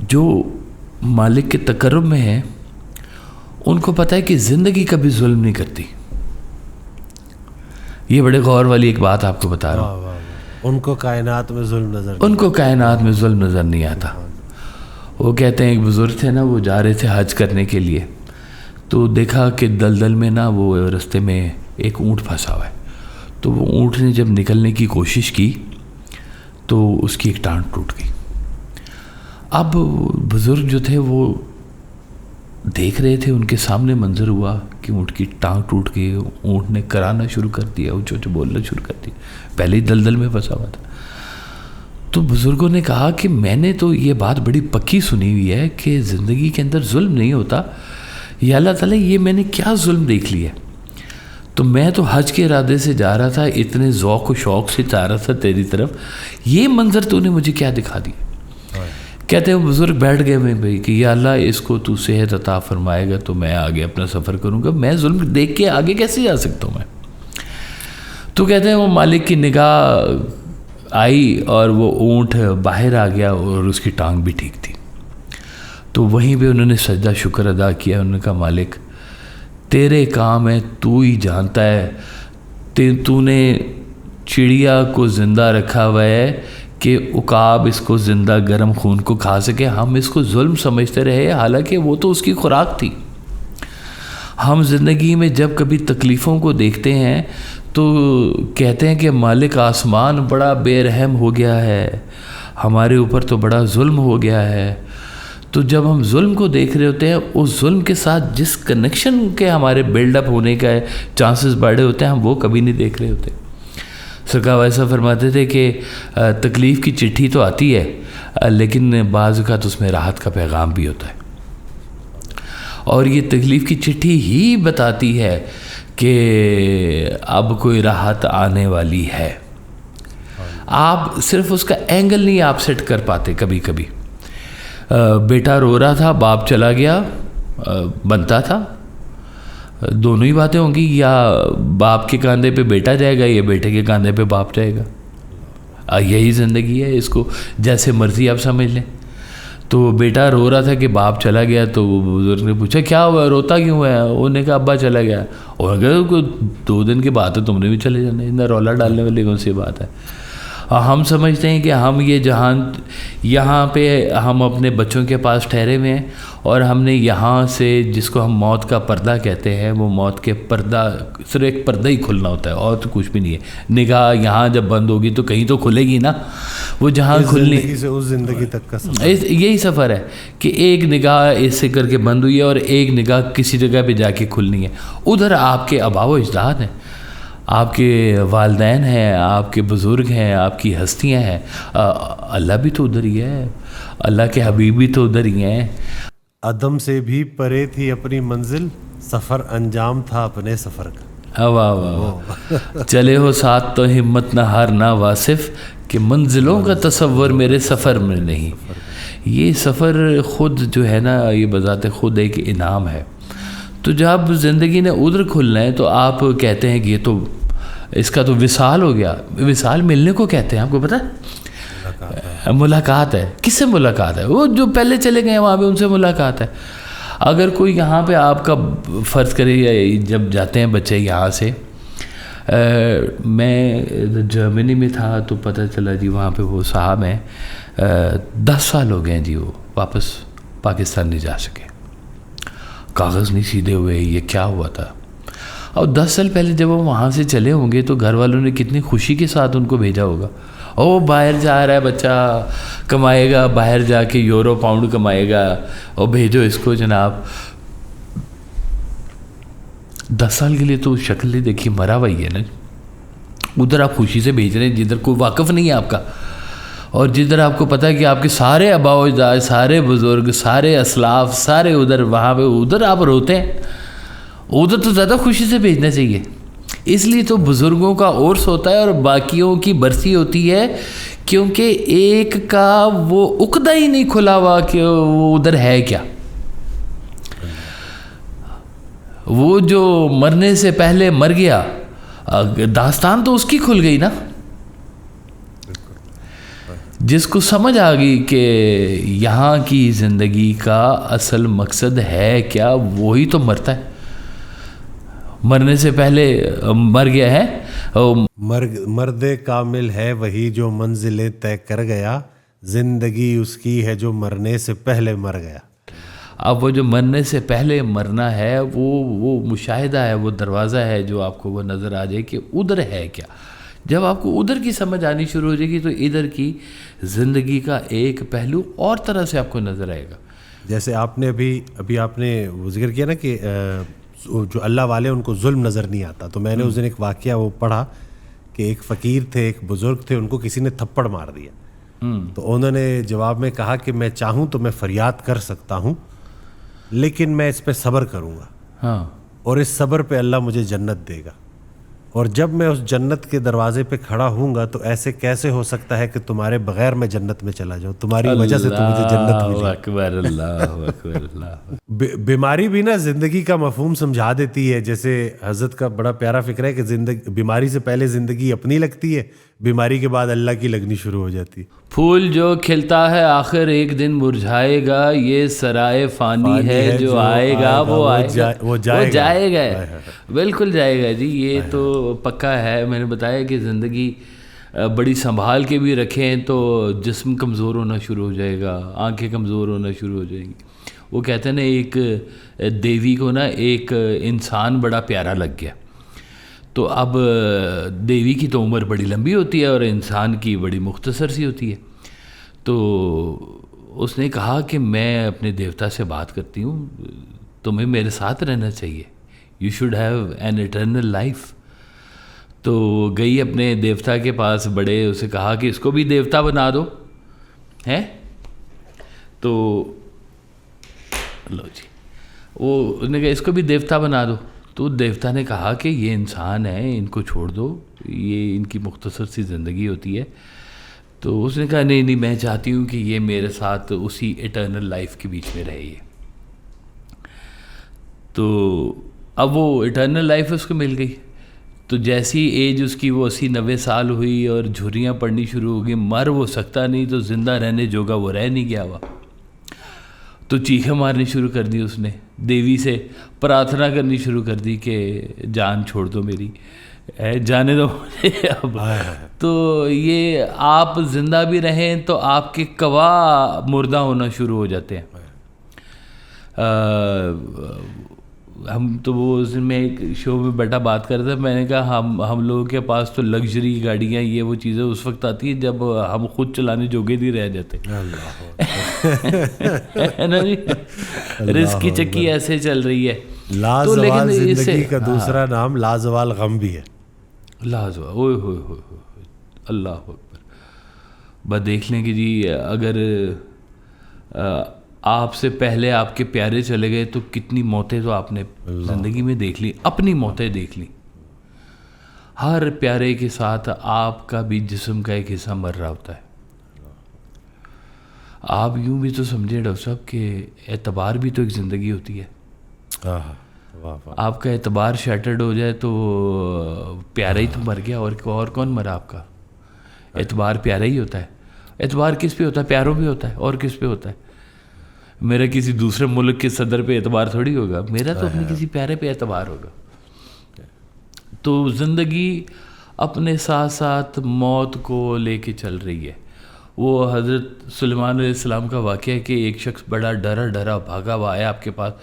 جو مالک کے تقرب میں ہیں ان کو پتہ ہے کہ زندگی کبھی ظلم نہیں کرتی. یہ بڑے غور والی ایک بات آپ کو بتا رہا ہوں. ان کو کائنات میں ظلم نظر نہیں آتا. وہ کہتے ہیں ایک بزرگ تھے نا, وہ جا رہے تھے حج کرنے کے لیے, تو دیکھا کہ دلدل میں نا وہ رستے میں ایک اونٹ پھنسا ہوا ہے. تو وہ اونٹ نے جب نکلنے کی کوشش کی تو اس کی ایک ٹانگ ٹوٹ گئی. اب بزرگ جو تھے وہ دیکھ رہے تھے, ان کے سامنے منظر ہوا کہ اونٹ کی ٹانگ ٹوٹ گئی. اونٹ نے کرانا شروع کر دیا, اونچ بولنا شروع کر دیا, پہلے ہی دلدل میں پھنسا ہوا تھا. تو بزرگوں نے کہا کہ میں نے تو یہ بات بڑی پکی سنی ہوئی ہے کہ زندگی کے اندر ظلم نہیں ہوتا. یا اللہ تعالیٰ, یہ میں نے کیا ظلم دیکھ لیا. تو میں تو حج کے ارادے سے جا رہا تھا, اتنے ذوق و شوق سے جا رہا تھا تیری طرف, یہ منظر تو نے مجھے کیا دکھا دیا. کہتے ہیں بزرگ بیٹھ گئے میں بھائی کہ یا اللہ اس کو تو صحت عطا فرمائے گا تو میں آگے اپنا سفر کروں گا, میں ظلم دیکھ کے آگے کیسے جا سکتا ہوں میں. تو کہتے ہیں وہ مالک کی نگاہ آئی اور وہ اونٹ باہر آ گیا اور اس کی ٹانگ بھی ٹھیک تھی. تو وہیں پہ انہوں نے سجدہ شکر ادا کیا. انہوں نے کہا مالک تیرے کام ہے, تو ہی جانتا ہے, تو نے چڑیا کو زندہ رکھا ہوا ہے کہ عقاب اس کو زندہ گرم خون کو کھا سکے. ہم اس کو ظلم سمجھتے رہے, حالانکہ وہ تو اس کی خوراک تھی. ہم زندگی میں جب کبھی تکلیفوں کو دیکھتے ہیں تو کہتے ہیں کہ مالک آسمان بڑا بے رحم ہو گیا ہے, ہمارے اوپر تو بڑا ظلم ہو گیا ہے. تو جب ہم ظلم کو دیکھ رہے ہوتے ہیں, اس ظلم کے ساتھ جس کنیکشن کے ہمارے بلڈ اپ ہونے کا چانسز بڑے ہوتے ہیں, ہم وہ کبھی نہیں دیکھ رہے ہوتے. سرکار ایسا فرماتے تھے کہ تکلیف کی چٹھی تو آتی ہے لیکن بعض اوقات اس میں راحت کا پیغام بھی ہوتا ہے, اور یہ تکلیف کی چٹھی ہی بتاتی ہے کہ اب کوئی راحت آنے والی ہے. آپ صرف اس کا اینگل نہیں آپ سیٹ کر پاتے. کبھی کبھی بیٹا رو رہا تھا, باپ چلا گیا, بنتا تھا دونوں ہی باتیں ہوں گی, یا باپ کے کاندھے پہ بیٹا جائے گا یا بیٹے کے کاندھے پہ باپ جائے گا. یہی زندگی ہے, اس کو جیسے مرضی آپ سمجھ لیں. تو بیٹا رو رہا تھا کہ باپ چلا گیا, تو بزرگ نے پوچھا کیا ہوا, روتا کیوں ہے؟ انہوں نے کہا ابا چلا گیا. اور اگر 2 دن کی بات ہے تم نے بھی چلے جانا, اتنا رولا ڈالنے والی کون سی بات ہے. ہم سمجھتے ہیں کہ ہم یہ جہان یہاں پہ ہم اپنے بچوں کے پاس ٹھہرے ہوئے ہیں, اور ہم نے یہاں سے جس کو ہم موت کا پردہ کہتے ہیں, وہ موت کے پردہ صرف ایک پردہ ہی کھلنا ہوتا ہے اور تو کچھ بھی نہیں ہے. نگاہ یہاں جب بند ہوگی تو کہیں تو کھلے گی نا, وہ جہاں کھلنی سے اس زندگی تک کا سفر. یہی سفر ہے کہ ایک نگاہ اس سے کر کے بند ہوئی ہے اور ایک نگاہ کسی جگہ پہ جا کے کھلنی ہے. ادھر آپ کے آباء و اجداد ہیں, آپ کے والدین ہیں, آپ کے بزرگ ہیں, آپ کی ہستیاں ہیں. اللہ بھی تو ادھر ہی ہے, اللہ کے حبیب بھی تو ادھر ہی ہیں. عدم سے بھی پرے تھی اپنی منزل, سفر انجام تھا اپنے سفر کا. واہ واہ, چلے ہو ساتھ تو ہمت نہ ہارنا واصف, کہ منزلوں کا تصور میرے سفر میں نہیں. یہ سفر خود جو ہے نا, یہ بذات خود ایک انعام ہے. تو جب زندگی نے ادھر کھلنا ہے تو آپ کہتے ہیں کہ یہ تو اس کا تو وصال ہو گیا. وصال ملنے کو کہتے ہیں, آپ کو پتہ ہے؟ ملاقات ہے. کس سے ملاقات ہے؟ وہ جو پہلے چلے گئے وہاں پہ ان سے ملاقات ہے. اگر کوئی یہاں پہ آپ کا فرض کرے, جب جاتے ہیں بچے یہاں سے, میں جرمنی میں تھا تو پتہ چلا جی وہاں پہ وہ صاحب ہیں 10 سال ہو گئے جی, وہ واپس پاکستان نہیں جا سکے, کاغذ نہیں سیدھے ہوئے. یہ کیا ہوا تھا؟ اور 10 سال پہلے جب وہ وہاں سے چلے ہوں گے تو گھر والوں نے کتنی خوشی کے ساتھ ان کو بھیجا ہوگا. او باہر جا رہا ہے بچہ, کمائے گا, باہر جا کے یورو پاؤنڈ کمائے گا, اور بھیجو اس کو جناب. 10 سال کے لیے تو شکل نہیں دیکھی, مرا ہوا ہی ہے نا. ادھر آپ خوشی سے بھیج رہے ہیں جدھر کوئی واقف نہیں ہے آپ کا, اور جدھر آپ کو پتہ ہے کہ آپ کے سارے آباء و اجداد, سارے بزرگ, سارے اسلاف, سارے ادھر, وہاں پہ ادھر آپ روتے ہیں. ادھر تو زیادہ خوشی سے بھیجنا چاہیے. اس لیے تو بزرگوں کا عرس ہوتا ہے اور باقیوں کی برسی ہوتی ہے, کیونکہ ایک کا وہ عقدہ ہی نہیں کھلا ہوا کہ وہ ادھر ہے کیا. وہ جو مرنے سے پہلے مر گیا, داستان تو اس کی کھل گئی نا. جس کو سمجھ آ گئی کہ یہاں کی زندگی کا اصل مقصد ہے کیا, وہی تو مرتا ہے. مرنے سے پہلے مر گیا ہے, مرد کامل ہے وہی جو منزلیں طے کر گیا, زندگی اس کی ہے جو مرنے سے پہلے مر گیا. اب وہ جو مرنے سے پہلے مرنا ہے وہ مشاہدہ ہے, وہ دروازہ ہے جو آپ کو وہ نظر آ جائے کہ ادھر ہے کیا. جب آپ کو ادھر کی سمجھ آنی شروع ہو جائے گی تو ادھر کی زندگی کا ایک پہلو اور طرح سے آپ کو نظر آئے گا. جیسے آپ نے ابھی آپ نے وہ ذکر کیا نا کہ جو اللہ والے ان کو ظلم نظر نہیں آتا, تو میں نے اس دن ایک واقعہ وہ پڑھا کہ ایک فقیر تھے, ایک بزرگ تھے, ان کو کسی نے تھپڑ مار دیا. تو انہوں نے جواب میں کہا کہ میں چاہوں تو میں فریاد کر سکتا ہوں, لیکن میں اس پہ صبر کروں گا. ہاں, اور اس صبر پہ اللہ مجھے جنت دے گا, اور جب میں اس جنت کے دروازے پہ کھڑا ہوں گا تو ایسے کیسے ہو سکتا ہے کہ تمہارے بغیر میں جنت میں چلا جاؤں, تمہاری وجہ سے تو مجھے جنت ملی. اللہ اکبر, اللہ اکبر, اللہ. بیماری بھی نا زندگی کا مفہوم سمجھا دیتی ہے. جیسے حضرت کا بڑا پیارا فکر ہے کہ بیماری سے پہلے زندگی اپنی لگتی ہے, بیماری کے بعد اللہ کی لگنی شروع ہو جاتی ہے. پھول جو کھلتا ہے آخر ایک دن مرجھائے گا, یہ سرائے فانی ہے جو آئے گا وہ جائے گا. بالکل جائے گا جی, یہ تو پکا ہے. میں نے بتایا کہ زندگی بڑی سنبھال کے بھی رکھیں تو جسم کمزور ہونا شروع ہو جائے گا, آنکھیں کمزور ہونا شروع ہو جائیں گی. وہ کہتے ہیں نا ایک دیوی کو نا ایک انسان بڑا پیارا لگ گیا, تو اب دیوی کی تو عمر بڑی لمبی ہوتی ہے اور انسان کی بڑی مختصر سی ہوتی ہے. تو اس نے کہا کہ میں اپنے دیوتا سے بات کرتی ہوں, تمہیں میرے ساتھ رہنا چاہیے, you should have an eternal life. تو گئی اپنے دیوتا کے پاس, بڑے اسے کہا کہ اس کو بھی دیوتا بنا دو ہے. تو لو جی, وہ نے کہا اس کو بھی دیوتا بنا دو. تو دیوتا نے کہا کہ یہ انسان ہے, ان کو چھوڑ دو, یہ ان کی مختصر سی زندگی ہوتی ہے. تو اس نے کہا نہیں, میں چاہتی ہوں کہ یہ میرے ساتھ اسی ایٹرنل لائف کے بیچ میں رہے. یہ تو اب وہ ایٹرنل لائف اس کو مل گئی. تو جیسی ایج اس کی وہ 80-90 سال ہوئی اور جھریاں پڑنی شروع ہو گئی, مر وہ سکتا نہیں تو زندہ رہنے جوگا وہ رہ نہیں گیا ہوا. تو چیخیں مارنی شروع کر دی اس نے, دیوی سے پرارتھنا کرنی شروع کر دی کہ جان چھوڑ دو میری, جانے دو مجھے اب. تو یہ آپ زندہ بھی رہیں تو آپ کے گواہ مردہ ہونا شروع ہو جاتے ہیں. ہم تو وہ اس دن میں ایک شو میں بیٹھا بات کر رہا تھا, میں نے کہا ہم لوگوں کے پاس تو لگژری گاڑیاں یہ وہ چیزیں اس وقت آتی ہیں جب ہم خود چلانے جوگے نہیں رہ جاتے. ہے نا جی, رزق کی چکی ایسے چل رہی ہے. لازوال زندگی کا دوسرا نام لازوال غم بھی ہے. لازوال, اوئے ہوئے ہوئے, اللہ اکبر. بس دیکھ لیں کہ جی اگر آپ سے پہلے آپ کے پیارے چلے گئے تو کتنی موتیں تو آپ نے زندگی میں دیکھ لی, اپنی موتیں دیکھ لی. ہر پیارے کے ساتھ آپ کا بھی جسم کا ایک حصہ مر رہا ہوتا ہے. آپ یوں بھی تو سمجھیں ڈاکٹر صاحب کہ اعتبار بھی تو ایک زندگی ہوتی ہے. آپ کا اعتبار شیٹرڈ ہو جائے تو پیارا ہی تو مر گیا, اور کون مرا آپ کا؟ اعتبار پیارا ہی ہوتا ہے. اعتبار کس پہ ہوتا ہے؟ پیاروں پہ ہوتا ہے. اور کس پہ ہوتا ہے؟ میرا کسی دوسرے ملک کے صدر پہ اعتبار تھوڑی ہوگا, میرا تو اپنے کسی پیارے پہ اعتبار ہوگا. تو زندگی اپنے ساتھ ساتھ موت کو لے کے چل رہی ہے. وہ حضرت سلیمان علیہ السلام کا واقعہ ہے کہ ایک شخص بڑا ڈرا بھاگا ہوا آیا آپ کے پاس,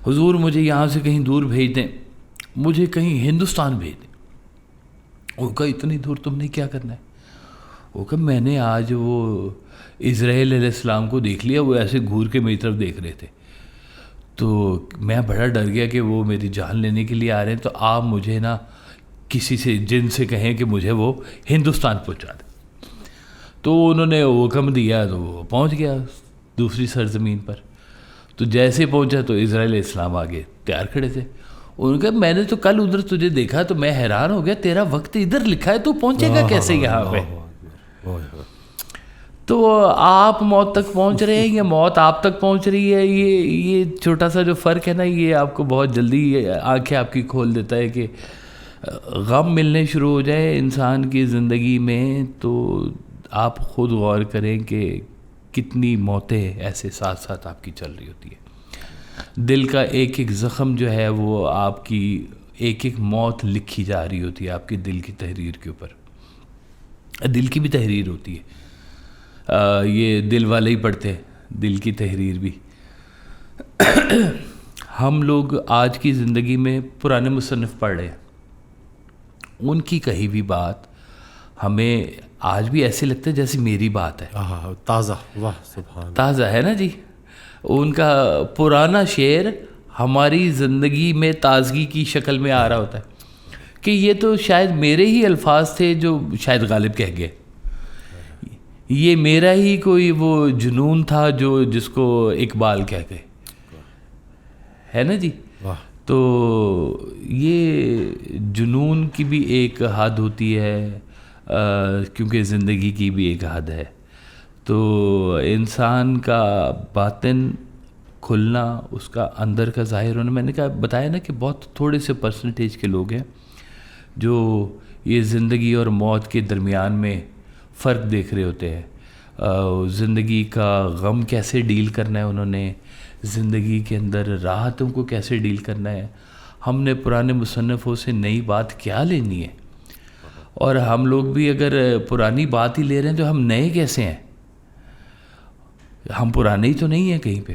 حضور مجھے یہاں سے کہیں دور بھیج دیں, مجھے کہیں ہندوستان بھیج دیں. وہ کہا اتنی دور تم نے کیا کرنا ہے؟ وہ کہا میں نے آج وہ اسرائیل علیہ السلام کو دیکھ لیا, وہ ایسے گھور کے میری طرف دیکھ رہے تھے, تو میں بڑا ڈر گیا کہ وہ میری جان لینے کے لیے آ رہے ہیں, تو آپ مجھے نا کسی سے جن سے کہیں کہ مجھے وہ ہندوستان پہنچا دیں. تو انہوں نے حکم دیا تو وہ پہنچ گیا دوسری سرزمین پر. تو جیسے پہنچا تو اسرائیل علیہ السلام آگے تیار کھڑے تھے. انہوں نے کہا میں نے تو کل ادھر تجھے دیکھا تو میں حیران ہو گیا, تیرا وقت ادھر لکھا ہے, تو پہنچے گا کیسے یہاں پہ؟ تو آپ موت تک پہنچ رہے ہیں یا موت آپ تک پہنچ رہی ہے؟ یہ چھوٹا سا جو فرق ہے نا, یہ آپ کو بہت جلدی آنکھیں آپ کی کھول دیتا ہے کہ غم ملنے شروع ہو جائے انسان کی زندگی میں تو آپ خود غور کریں کہ کتنی موتیں ایسے ساتھ ساتھ آپ کی چل رہی ہوتی ہے. دل کا ایک ایک زخم جو ہے وہ آپ کی ایک ایک موت لکھی جا رہی ہوتی ہے آپ کے دل کی تحریر کے اوپر. دل کی بھی تحریر ہوتی ہے, یہ دل والے ہی پڑھتے ہیں دل کی تحریر بھی. ہم لوگ آج کی زندگی میں پرانے مصنف پڑھ رہے ہیں, ان کی کہی ہوئی بات ہمیں آج بھی ایسے لگتا ہے جیسے میری بات ہے, تازہ. واہ سبحان. تازہ ہے نا جی. ان کا پرانا شعر ہماری زندگی میں تازگی کی شکل میں آ رہا ہوتا ہے کہ یہ تو شاید میرے ہی الفاظ تھے جو شاید غالب کہہ گئے, یہ میرا ہی کوئی وہ جنون تھا جو جس کو اقبال کہہ گئے, ہے نا جی. تو یہ جنون کی بھی ایک حد ہوتی ہے, کیونکہ زندگی کی بھی ایک حد ہے. تو انسان کا باطن کھلنا, اس کا اندر کا ظاہر ہونا, میں نے کہا بتایا نا کہ بہت تھوڑے سے پرسنٹیج کے لوگ ہیں جو یہ زندگی اور موت کے درمیان میں فرق دیکھ رہے ہوتے ہیں. زندگی کا غم کیسے ڈیل کرنا ہے انہوں نے, زندگی کے اندر راحتوں کو کیسے ڈیل کرنا ہے. ہم نے پرانے مصنفوں سے نئی بات کیا لینی ہے, اور ہم لوگ بھی اگر پرانی بات ہی لے رہے ہیں تو ہم نئے کیسے ہیں, ہم پرانے ہی تو نہیں ہیں کہیں پہ.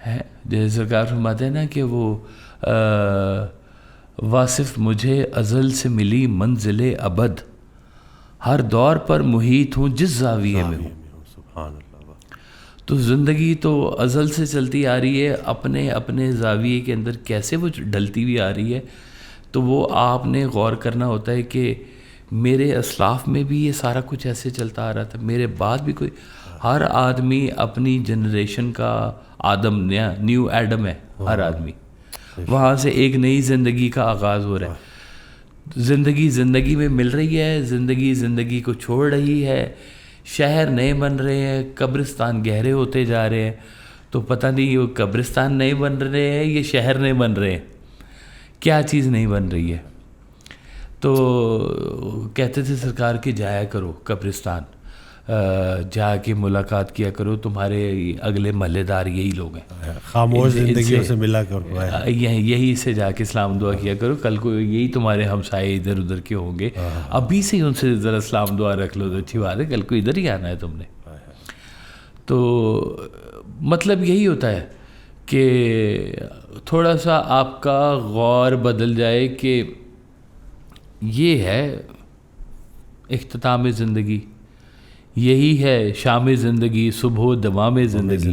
ہے جیسے سرکار فرماتے ہیں نا کہ وہ واصف مجھے ازل سے ملی منزل ابد, ہر دور پر محیط ہوں جس زاویے میں ہوں. سبحان اللہ. تو زندگی تو ازل سے چلتی آ رہی ہے, اپنے اپنے زاویے کے اندر کیسے وہ ڈلتی ہوئی آ رہی ہے. تو وہ آپ نے غور کرنا ہوتا ہے کہ میرے اسلاف میں بھی یہ سارا کچھ ایسے چلتا آ رہا تھا, میرے بعد بھی کوئی, ہر آدمی اپنی جنریشن کا آدم, نیو ایڈم ہے ہر آدمی. وہاں سے ایک نئی زندگی کا آغاز ہو رہا ہے. زندگی میں مل رہی ہے, زندگی کو چھوڑ رہی ہے, شہر نئے بن رہے ہیں, قبرستان گہرے ہوتے جا رہے ہیں. تو پتہ نہیں وہ قبرستان نئے بن رہے ہیں یہ شہر نئے بن رہے ہیں, کیا چیز نہیں بن رہی ہے. تو کہتے تھے سرکار کہ جایا کرو قبرستان, جا کے ملاقات کیا کرو, تمہارے اگلے محلے دار یہی لوگ ہیں, خاموش زندگیوں سے ملا کرو, یہی سے جا کے سلام دعا کیا کرو, کل کو یہی تمہارے ہمسائے ادھر ادھر کے ہوں گے, ابھی سے ہی ان سے ذرا سلام دعا رکھ لو تو اچھی بات ہے, کل کو ادھر ہی آنا ہے تم نے. تو مطلب یہی ہوتا ہے کہ تھوڑا سا آپ کا غور بدل جائے کہ یہ ہے اختتام زندگی, یہی ہے شام زندگی, صبح دوام زندگی.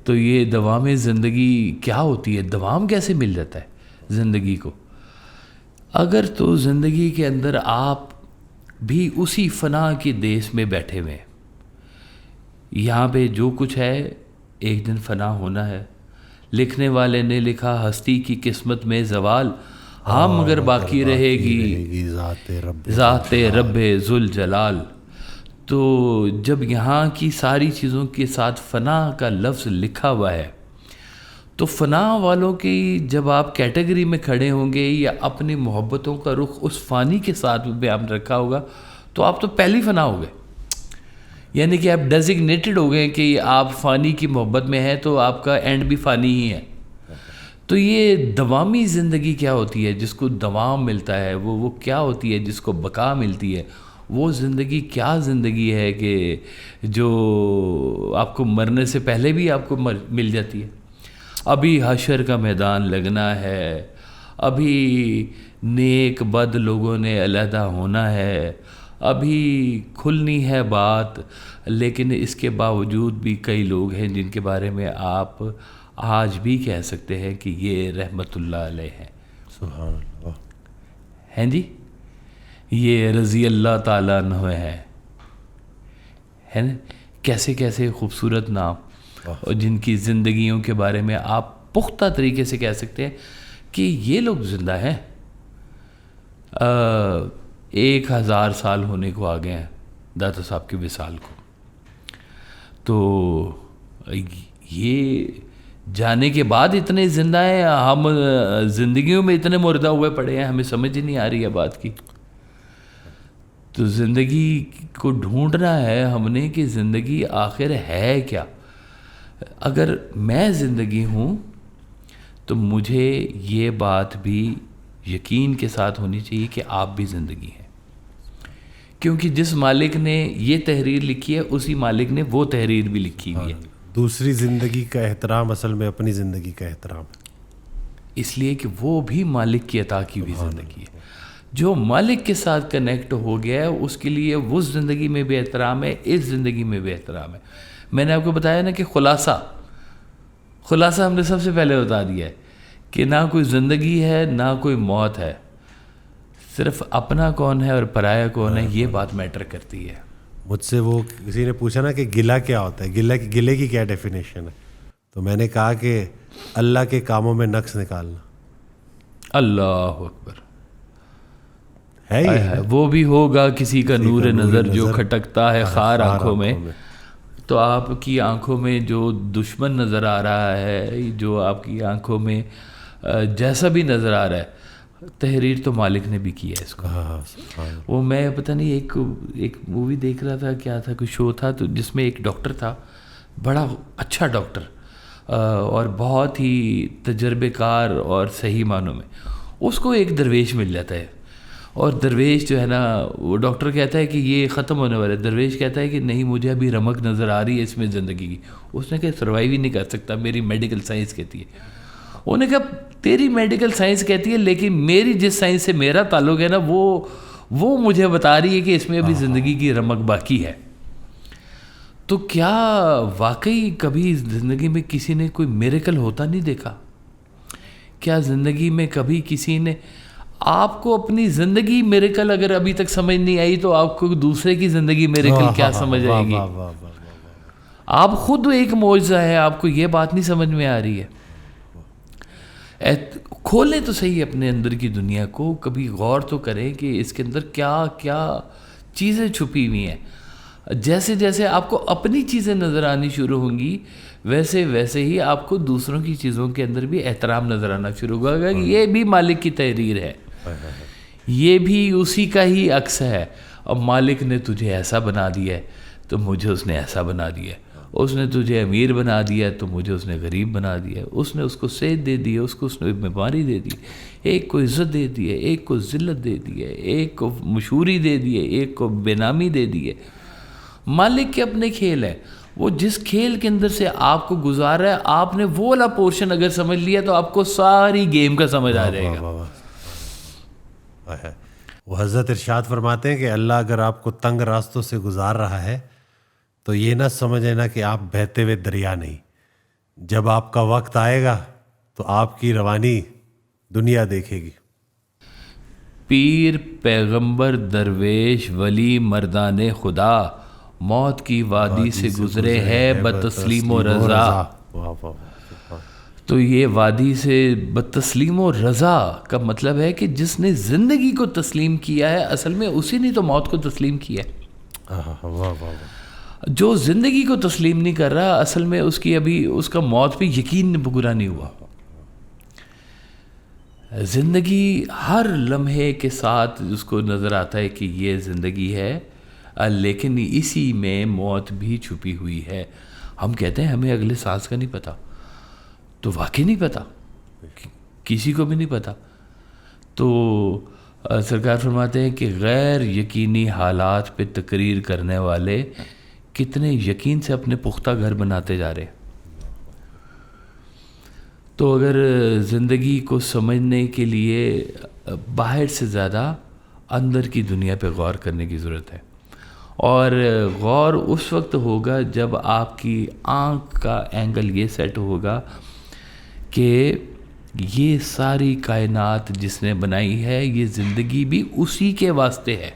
تو یہ دوام زندگی کیا ہوتی ہے, دوام کیسے مل جاتا ہے زندگی کو. اگر تو زندگی کے اندر آپ بھی اسی فنا کے دیس میں بیٹھے ہوئے ہیں, یہاں پہ جو کچھ ہے ایک دن فنا ہونا ہے. لکھنے والے نے لکھا ہستی کی قسمت میں زوال, ہاں مگر باقی رہے گی ذات رب ذوالجلال. تو جب یہاں کی ساری چیزوں کے ساتھ فنا کا لفظ لکھا ہوا ہے تو فنا والوں کی جب آپ کیٹیگری میں کھڑے ہوں گے یا اپنی محبتوں کا رخ اس فانی کے ساتھ بیان رکھا ہوگا تو آپ تو پہلی فنا ہو گئے, یعنی کہ آپ ڈیزگنیٹڈ ہو گئے کہ آپ فانی کی محبت میں ہیں تو آپ کا اینڈ بھی فانی ہی ہے. تو یہ دوامی زندگی کیا ہوتی ہے جس کو دوام ملتا ہے, وہ کیا ہوتی ہے جس کو بقا ملتی ہے, وہ زندگی کیا زندگی ہے کہ جو آپ کو مرنے سے پہلے بھی آپ کو مل جاتی ہے. ابھی حشر کا میدان لگنا ہے, ابھی نیک بد لوگوں نے علیحدہ ہونا ہے, ابھی کھلنی ہے بات, لیکن اس کے باوجود بھی کئی لوگ ہیں جن کے بارے میں آپ آج بھی کہہ سکتے ہیں کہ یہ رحمت اللہ علیہ ہیں. سبحان اللہ. ہیں جی, یہ رضی اللہ تعالیٰ عنہ ہے نا. کیسے کیسے خوبصورت نام, اور جن کی زندگیوں کے بارے میں آپ پختہ طریقے سے کہہ سکتے ہیں کہ یہ لوگ زندہ ہیں. 1000 سال ہونے کو آ گئے ہیں داتا صاحب کے وصال کو. تو یہ جانے کے بعد اتنے زندہ ہیں, ہم زندگیوں میں اتنے مردہ ہوئے پڑے ہیں, ہمیں سمجھ ہی نہیں آ رہی ہے بات کی. تو زندگی کو ڈھونڈنا ہے ہم نے کہ زندگی آخر ہے کیا. اگر میں زندگی ہوں تو مجھے یہ بات بھی یقین کے ساتھ ہونی چاہیے کہ آپ بھی زندگی ہیں، کیونکہ جس مالک نے یہ تحریر لکھی ہے اسی مالک نے وہ تحریر بھی لکھی ہوئی ہے. دوسری زندگی کا احترام اصل میں اپنی زندگی کا احترام ہے، اس لیے کہ وہ بھی مالک کی عطا کی ہوئی زندگی ہے. جو مالک کے ساتھ کنیکٹ ہو گیا ہے اس کے لیے اس زندگی میں بھی احترام ہے، اس زندگی میں بھی احترام ہے. میں نے آپ کو بتایا نا کہ خلاصہ ہم نے سب سے پہلے بتا دیا ہے کہ نہ کوئی زندگی ہے نہ کوئی موت ہے، صرف اپنا کون ہے اور پرایا کون ہے یہ بات میٹر کرتی ہے. مجھ سے وہ کسی نے پوچھا نا کہ گلہ کیا ہوتا ہے، گلے کی کیا ڈیفینیشن ہے، تو میں نے کہا کہ اللہ کے کاموں میں نقص نکالنا. اللہ اکبر. ہے یہ وہ بھی ہوگا کسی کا نور نظر جو کھٹکتا ہے خار آنکھوں میں. تو آپ کی آنکھوں میں جو دشمن نظر آ رہا ہے، جو آپ کی آنکھوں میں جیسا بھی نظر آ رہا ہے، تحریر تو مالک نے بھی کیا ہے اس کو. وہ میں پتہ نہیں ایک مووی دیکھ رہا تھا، کیا تھا، کوئی شو تھا، تو جس میں ایک ڈاکٹر تھا، بڑا اچھا ڈاکٹر اور بہت ہی تجربے کار اور صحیح معنوں میں. اس کو ایک درویش مل جاتا ہے، اور درویش جو ہے نا، وہ ڈاکٹر کہتا ہے کہ یہ ختم ہونے والا ہے. درویش کہتا ہے کہ نہیں، مجھے ابھی رمق نظر آ رہی ہے اس میں زندگی کی. اس نے کہا سروائیو ہی نہیں کر سکتا، میری میڈیکل سائنس کہتی ہے. انہوں نے کہا تیری میڈیکل سائنس کہتی ہے لیکن میری جس سائنس سے میرا تعلق ہے نا وہ مجھے بتا رہی ہے کہ اس میں ابھی زندگی کی رمق باقی ہے. تو کیا واقعی کبھی زندگی میں کسی نے کوئی میریکل ہوتا نہیں دیکھا؟ کیا زندگی میں کبھی کسی نے آپ کو اپنی زندگی میریکل اگر ابھی تک سمجھ نہیں آئی تو آپ کو دوسرے کی زندگی میریکل کیا سمجھ آئے گی؟ آپ خود ایک معجزہ ہے، آپ کو یہ بات نہیں سمجھ میں آ رہی ہے. کھولیں تو صحیح اپنے اندر کی دنیا کو، کبھی غور تو کریں کہ اس کے اندر کیا کیا چیزیں چھپی ہوئی ہیں. جیسے جیسے آپ کو اپنی چیزیں نظر آنی شروع ہوں گی ویسے ویسے ہی آپ کو دوسروں کی چیزوں کے اندر بھی احترام نظر آنا شروع ہوگا کہ یہ بھی مالک کی تحریر ہے، یہ بھی اسی کا ہی عکس ہے. اور مالک نے تجھے ایسا بنا دیا ہے تو مجھے اس نے ایسا بنا دیا ہے. اس نے تجھے امیر بنا دیا تو مجھے اس نے غریب بنا دیا. اس نے اس کو صحت دے دی، اس کو اس نے بیماری دے دی، ایک کو عزت دے دی ہے، ایک کو ذلت دے دی ہے، ایک کو مشہوری دے دی ہے، ایک کو بے نامی دے دی ہے. مالک کے اپنے کھیل ہے، وہ جس کھیل کے اندر سے آپ کو گزار رہا ہے، آپ نے وہ والا پورشن اگر سمجھ لیا تو آپ کو ساری گیم کا سمجھ آ جائے گا. وہ حضرت ارشاد فرماتے ہیں کہ اللہ اگر آپ کو تنگ راستوں سے گزار رہا ہے تو یہ نہ سمجھے نا کہ آپ بہتے ہوئے دریا نہیں. جب آپ کا وقت آئے گا تو آپ کی روانی دنیا دیکھے گی. پیر، پیغمبر، درویش، ولی، مردان خدا موت کی وادی سے گزرے ہے بتسلیم و رضا. تو یہ وادی سے بتسلیم و رضا کا مطلب ہے کہ جس نے زندگی کو تسلیم کیا ہے اصل میں اسی نے تو موت کو تسلیم کیا ہے. جو زندگی کو تسلیم نہیں کر رہا اصل میں اس کی ابھی اس کا موت پہ یقین پورا نہیں ہوا. زندگی ہر لمحے کے ساتھ اس کو نظر آتا ہے کہ یہ زندگی ہے، لیکن اسی میں موت بھی چھپی ہوئی ہے. ہم کہتے ہیں ہمیں اگلے سانس کا نہیں پتہ، تو واقعی نہیں پتہ، کسی کو بھی نہیں پتہ. تو سرکار فرماتے ہیں کہ غیر یقینی حالات پہ تقریر کرنے والے کتنے یقین سے اپنے پختہ گھر بناتے جا رہے ہیں. تو اگر زندگی کو سمجھنے کے لیے باہر سے زیادہ اندر کی دنیا پہ غور کرنے کی ضرورت ہے. اور غور اس وقت ہوگا جب آپ کی آنکھ کا اینگل یہ سیٹ ہوگا کہ یہ ساری کائنات جس نے بنائی ہے یہ زندگی بھی اسی کے واسطے ہے.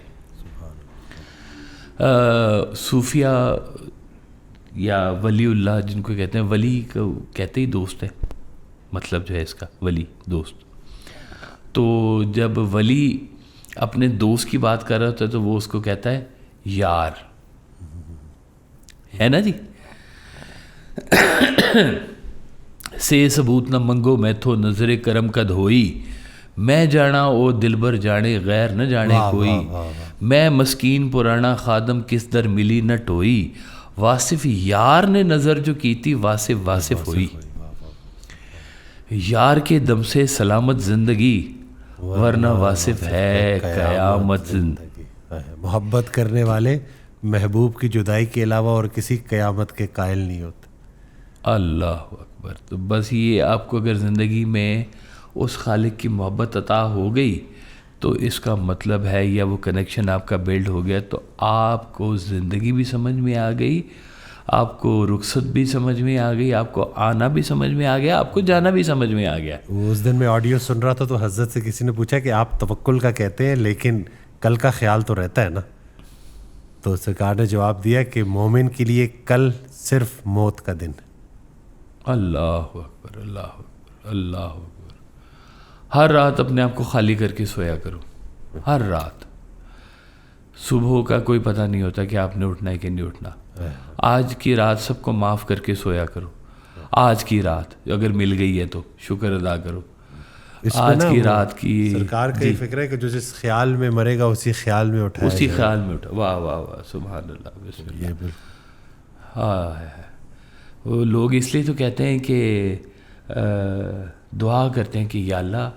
صوفیہ یا ولی اللہ جن کو کہتے ہیں، ولی کو کہتے ہی دوست ہے، مطلب جو ہے اس کا ولی دوست. تو جب ولی اپنے دوست کی بات کر رہا ہوتا ہے تو وہ اس کو کہتا ہے یار، ہے نا جی. سے ثبوت نہ منگو میں تو نظر کرم کد ہوئی، میں جانا او دلبر جانے غیر نہ جانے کوئی، میں مسکین پرانا خادم کس در ملی نہ ٹوئی، واصف یار نے نظر جو کی تھی واصف واصف ہوئی. یار کے دم سے سلامت زندگی ورنہ واصف ہے قیامت زندگی. محبت کرنے والے محبوب کی جدائی کے علاوہ اور کسی قیامت کے قائل نہیں ہوتے. اللہ اکبر. تو بس یہ آپ کو اگر زندگی میں اس خالق کی محبت عطا ہو گئی تو اس کا مطلب ہے یا وہ کنیکشن آپ کا بلڈ ہو گیا تو آپ کو زندگی بھی سمجھ میں آ گئی, آپ کو رخصت بھی سمجھ میں آ گئی, آپ کو آنا بھی سمجھ میں آ گیا, آپ کو جانا بھی سمجھ میں آ گیا. اس دن میں آڈیو سن رہا تھا تو حضرت سے کسی نے پوچھا کہ آپ توکل کا کہتے ہیں لیکن کل کا خیال تو رہتا ہے نا, تو سرکار نے جواب دیا کہ مومن کے لیے کل صرف موت کا دن. اللہ اکبر اللہ اکبر اللہ اکبر. ہر رات اپنے آپ کو خالی کر کے سویا کرو, ہر رات. صبح کا کوئی پتہ نہیں ہوتا کہ آپ نے اٹھنا ہے کہ نہیں اٹھنا. آج کی رات سب کو معاف کر کے سویا کرو. آج کی رات اگر مل گئی ہے تو شکر ادا کرو. آج کی رات کی سرکار کا یہ فکر ہے کہ جو جس خیال میں مرے گا اسی خیال میں اٹھائے, اسی خیال میں اٹھا. واہ واہ واہ سبحان اللہ بسم اللہ. ہاں وہ لوگ اس لیے تو کہتے ہیں کہ دعا کرتے ہیں کہ یا اللہ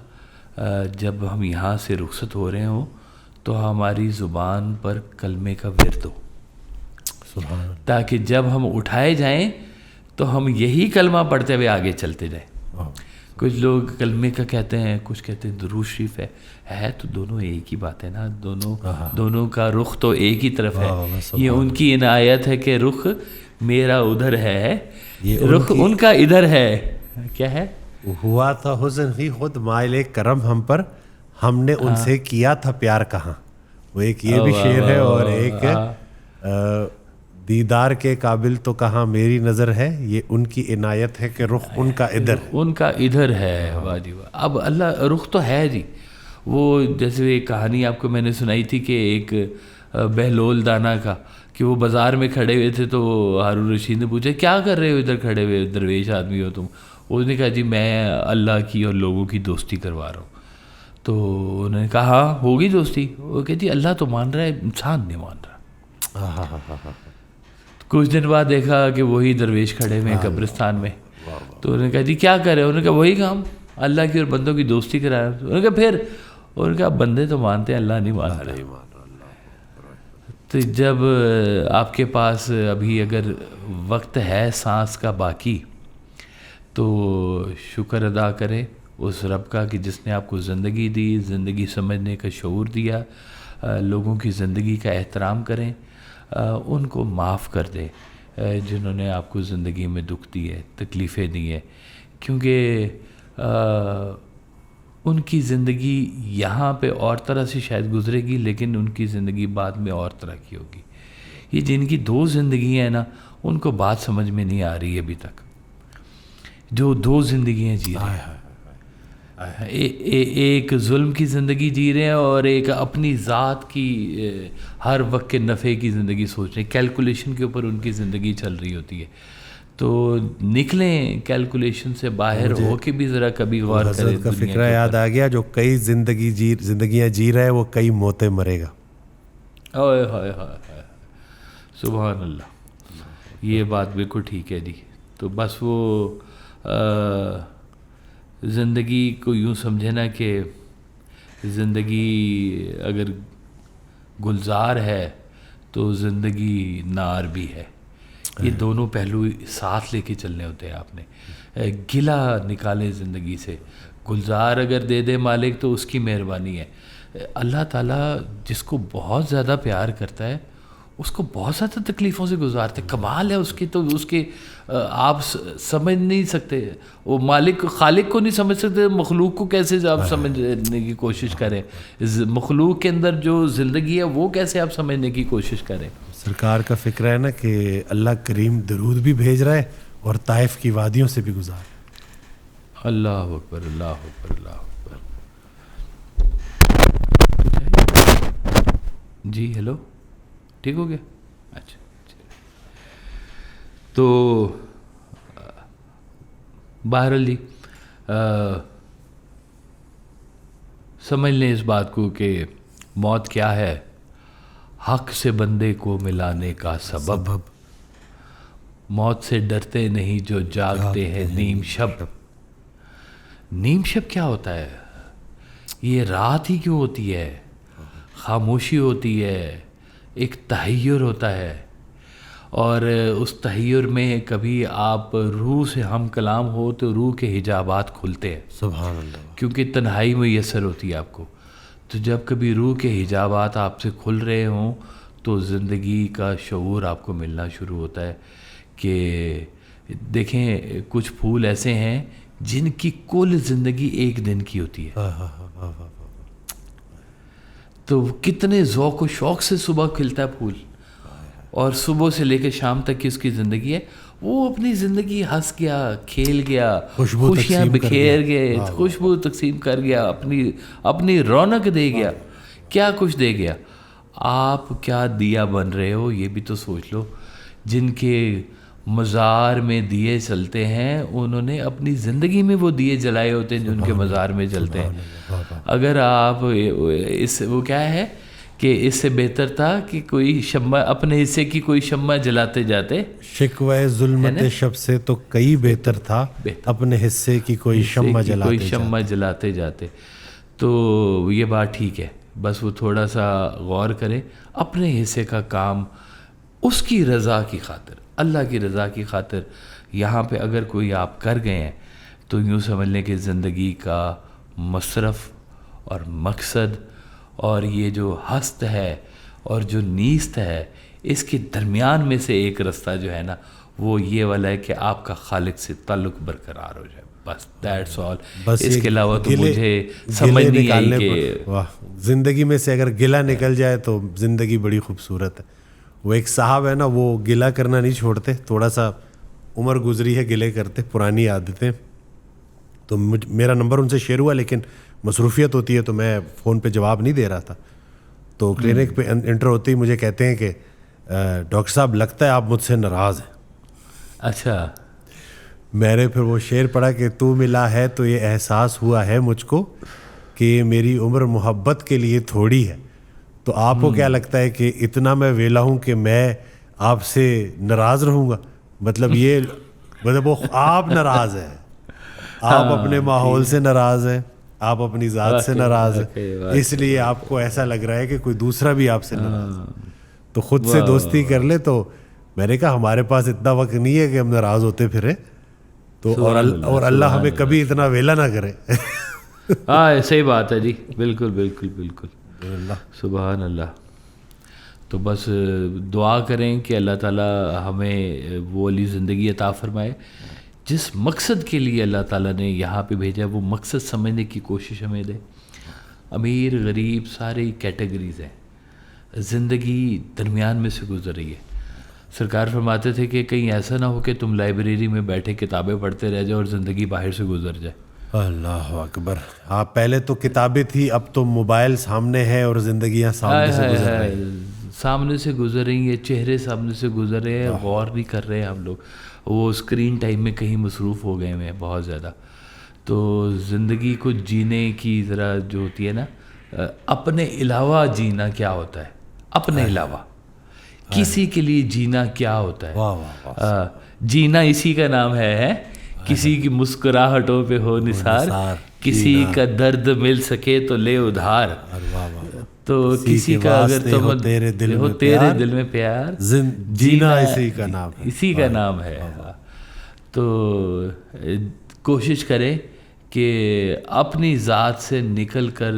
جب ہم یہاں سے رخصت ہو رہے ہوں تو ہماری زبان پر کلمے کا ورد ہو, تاکہ جب ہم اٹھائے جائیں تو ہم یہی کلمہ پڑھتے ہوئے آگے چلتے جائیں. کچھ لوگ کلمے کا کہتے ہیں, کچھ کہتے ہیں درود شریف ہے تو دونوں ایک ہی بات ہے نا, دونوں کا رخ تو ایک ہی طرف ہے. یہ ان کی عنایت ہے کہ رخ میرا ادھر ہے, رخ ان کا ادھر ہے. کیا ہے ہوا تھا حسن ہی خود مائل کرم ہم پر, ہم نے ان سے کیا تھا پیار کہاں. وہ ایک یہ بھی شعر ہے اور ایک دیدار کے قابل تو کہاں میری نظر ہے, یہ ان کی عنایت ہے کہ رخ ان کا ادھر, ان کا ادھر ہے. واہ جی واہ. اب اللہ رخ تو ہے جی. وہ جیسے ایک کہانی آپ کو میں نے سنائی تھی کہ ایک بہلول دانا کا, کہ وہ بازار میں کھڑے ہوئے تھے تو ہارون رشید نے پوچھا کیا کر رہے ہو ادھر کھڑے ہوئے, درویش آدمی ہو تم. اس نے کہا جی میں اللہ کی اور لوگوں کی دوستی کروا رہا ہوں. تو انہوں نے کہا ہاں ہوگی دوستی. وہ کہتی اللہ تو مان رہا ہے, انسان نہیں مان رہا. کچھ دن بعد دیکھا کہ وہی درویش کھڑے ہوئے قبرستان میں. تو انہوں نے کہا جی کیا کرے, انہوں نے کہا وہی کام, اللہ کی اور بندوں کی دوستی کرایا. انہوں نے کہا پھر, انہوں نے کہا بندے تو مانتے ہیں, اللہ نہیں مان رہا. تو جب آپ کے پاس ابھی اگر وقت ہے سانس کا باقی تو شکر ادا کریں اس رب کا کہ جس نے آپ کو زندگی دی, زندگی سمجھنے کا شعور دیا. لوگوں کی زندگی کا احترام کریں, ان کو معاف کر دیں جنہوں نے آپ کو زندگی میں دکھ دی ہے, تکلیفیں دی ہیں, کیونکہ ان کی زندگی یہاں پہ اور طرح سے شاید گزرے گی لیکن ان کی زندگی بعد میں اور طرح کی ہوگی. یہ جن کی دو زندگیاں ہیں نا ان کو بات سمجھ میں نہیں آ رہی ابھی تک, جو دو زندگیاں جی رہے ہیں. ایک ظلم کی زندگی جی رہے ہیں اور ایک اپنی ذات کی ہر وقت کے نفع کی زندگی سوچ رہے ہیں. کیلکولیشن کے اوپر ان کی زندگی چل رہی ہوتی ہے. تو نکلیں کیلکولیشن سے باہر ہو کے بھی ذرا کبھی غور کریں. حضرت کا فکرہ یاد آ گیا, جو کئی زندگیاں جی رہا ہے وہ کئی موتیں مرے گا. اوئے ہائے ہائے سبحان اللہ. یہ بات بالکل ٹھیک ہے جی. تو بس وہ زندگی کو یوں سمجھے نا کہ زندگی اگر گلزار ہے تو زندگی نار بھی ہے. یہ دونوں پہلو ساتھ لے کے چلنے ہوتے ہیں. آپ نے گلہ نکالے زندگی سے, گلزار اگر دے دے مالک تو اس کی مہربانی ہے. اللہ تعالیٰ جس کو بہت زیادہ پیار کرتا ہے اس کو بہت زیادہ تکلیفوں سے گزارتے. کمال ہے اس کی, تو اس کے آپ سمجھ نہیں سکتے. وہ مالک خالق کو نہیں سمجھ سکتے, مخلوق کو کیسے آپ سمجھنے کی کوشش کریں. مخلوق کے اندر جو زندگی ہے وہ کیسے آپ سمجھنے کی کوشش کریں. سرکار کا فکر ہے نا کہ اللہ کریم درود بھی بھیج رہا ہے اور طائف کی وادیوں سے بھی گزار. اللہ اکبر اللہ اکبر اللہ اکبر. جی ہیلو, ٹھیک ہو گیا. اچھا تو بہرحال جی سمجھ لیں اس بات کو کہ موت کیا ہے. حق سے بندے کو ملانے کا سبب, موت سے ڈرتے نہیں جو جاگتے ہیں نیم شب. نیم شب کیا ہوتا ہے؟ یہ رات ہی کیوں ہوتی ہے؟ خاموشی ہوتی ہے، ایک تحیر ہوتا ہے، اور اس تحیر میں کبھی آپ روح سے ہم کلام ہو تو روح کے حجابات کھلتے ہیں. سبحان اللہ. کیونکہ تنہائی میسر ہوتی ہے آپ کو. تو جب کبھی روح کے حجابات آپ سے کھل رہے ہوں تو زندگی کا شعور آپ کو ملنا شروع ہوتا ہے. کہ دیکھیں کچھ پھول ایسے ہیں جن کی کل زندگی ایک دن کی ہوتی ہے، تو کتنے ذوق و شوق سے صبح کھلتا ہے پھول، اور صبح سے لے کے شام تک کی اس کی زندگی ہے. وہ اپنی زندگی ہنس گیا، کھیل گیا، خوشیاں بکھیر گئے، خوشبو تقسیم کر گیا، اپنی رونق دے گیا، کیا کچھ دے گیا. آپ کیا دیا بن رہے ہو یہ بھی تو سوچ لو. جن کے مزار میں دیے چلتے ہیں انہوں نے اپنی زندگی میں وہ دیے جلائے ہوتے ہیں جو ان کے مزار میں جلتے ہیں. اگر آپ وہ کیا ہے کہ اس سے بہتر تھا کہ کوئی شمع اپنے حصے کی کوئی شمع جلاتے جاتے. شکوہ ظلمت شب سے تو کئی بہتر تھا اپنے حصے کی کوئی شمع جلاتے جاتے. تو یہ بات ٹھیک ہے، بس وہ تھوڑا سا غور کرے اپنے حصے کا کام اس کی رضا کی خاطر، اللہ کی رضا کی خاطر. یہاں پہ اگر کوئی آپ کر گئے ہیں تو یوں سمجھ لیں کہ زندگی کا مصرف اور مقصد اور یہ جو ہست ہے اور جو نیست ہے، اس کے درمیان میں سے ایک رستہ جو ہے نا وہ یہ والا ہے کہ آپ کا خالق سے تعلق برقرار ہو جائے. بس دیٹس آل. اس کے علاوہ تو مجھے سمجھ نہیں آئی کہ زندگی میں سے اگر گلہ نکل جائے تو زندگی بڑی خوبصورت ہے. وہ ایک صاحب ہے نا، وہ گلہ کرنا نہیں چھوڑتے. تھوڑا سا عمر گزری ہے گلے کرتے، پرانی عادتیں. تو میرا نمبر ان سے شیئر ہوا، لیکن مصروفیت ہوتی ہے تو میں فون پہ جواب نہیں دے رہا تھا. تو کلینک پہ انٹر ہوتے ہی مجھے کہتے ہیں کہ ڈاکٹر صاحب لگتا ہے آپ مجھ سے ناراض ہیں. اچھا. میں نے پھر وہ شعر پڑھا کہ تو ملا ہے تو یہ احساس ہوا ہے مجھ کو کہ میری عمر محبت کے لیے تھوڑی ہے. تو آپ کو کیا لگتا ہے کہ اتنا میں ویلا ہوں کہ میں آپ سے ناراض رہوں گا؟ مطلب یہ مطلب وہ آپ ناراض ہیں، آپ اپنے ماحول سے ناراض ہیں، آپ اپنی ذات سے ناراض ہیں، اس لیے آپ کو ایسا لگ رہا ہے کہ کوئی دوسرا بھی آپ سے ناراض ہے. تو خود سے دوستی کر لے. تو میں نے کہا ہمارے پاس اتنا وقت نہیں ہے کہ ہم ناراض ہوتے پھریں. تو اور اللہ ہمیں کبھی اتنا ویلا نہ کرے. ہاں صحیح بات ہے جی، بالکل بالکل بالکل. سبحان اللہ. تو بس دعا کریں کہ اللہ تعالیٰ ہمیں وہ والی زندگی عطا فرمائے جس مقصد کے لیے اللہ تعالیٰ نے یہاں پہ بھیجا، وہ مقصد سمجھنے کی کوشش ہمیں دے. امیر غریب سارے کیٹیگریز ہیں، زندگی درمیان میں سے گزر رہی ہے. سرکار فرماتے تھے کہ کہیں ایسا نہ ہو کہ تم لائبریری میں بیٹھے کتابیں پڑھتے رہ جاؤ اور زندگی باہر سے گزر جائے. اللہ اکبر. ہاں پہلے تو کتابیں تھی، اب تو موبائل سامنے ہے اور زندگیاں سامنے سے گزر رہی ہیں. سامنے سے گزر رہی ہیں، چہرے سامنے سے گزر رہے ہیں، غور بھی کر رہے ہیں ہم لوگ. وہ اسکرین ٹائم میں کہیں مصروف ہو گئے ہیں بہت زیادہ. تو زندگی کو جینے کی ذرا جو ہوتی ہے نا، اپنے علاوہ جینا کیا ہوتا ہے، اپنے علاوہ کسی کے لیے جینا کیا ہوتا ہے. جینا اسی کا نام ہے. کسی کی مسکراہٹوں پہ ہو نثار، کسی کا درد مل سکے تو لے ادھار. تو کسی کا اگر تم تیرے دل میں پیار، جینا اسی کا نام ہے، اسی کا نام ہے. تو کوشش کرے کہ اپنی ذات سے نکل کر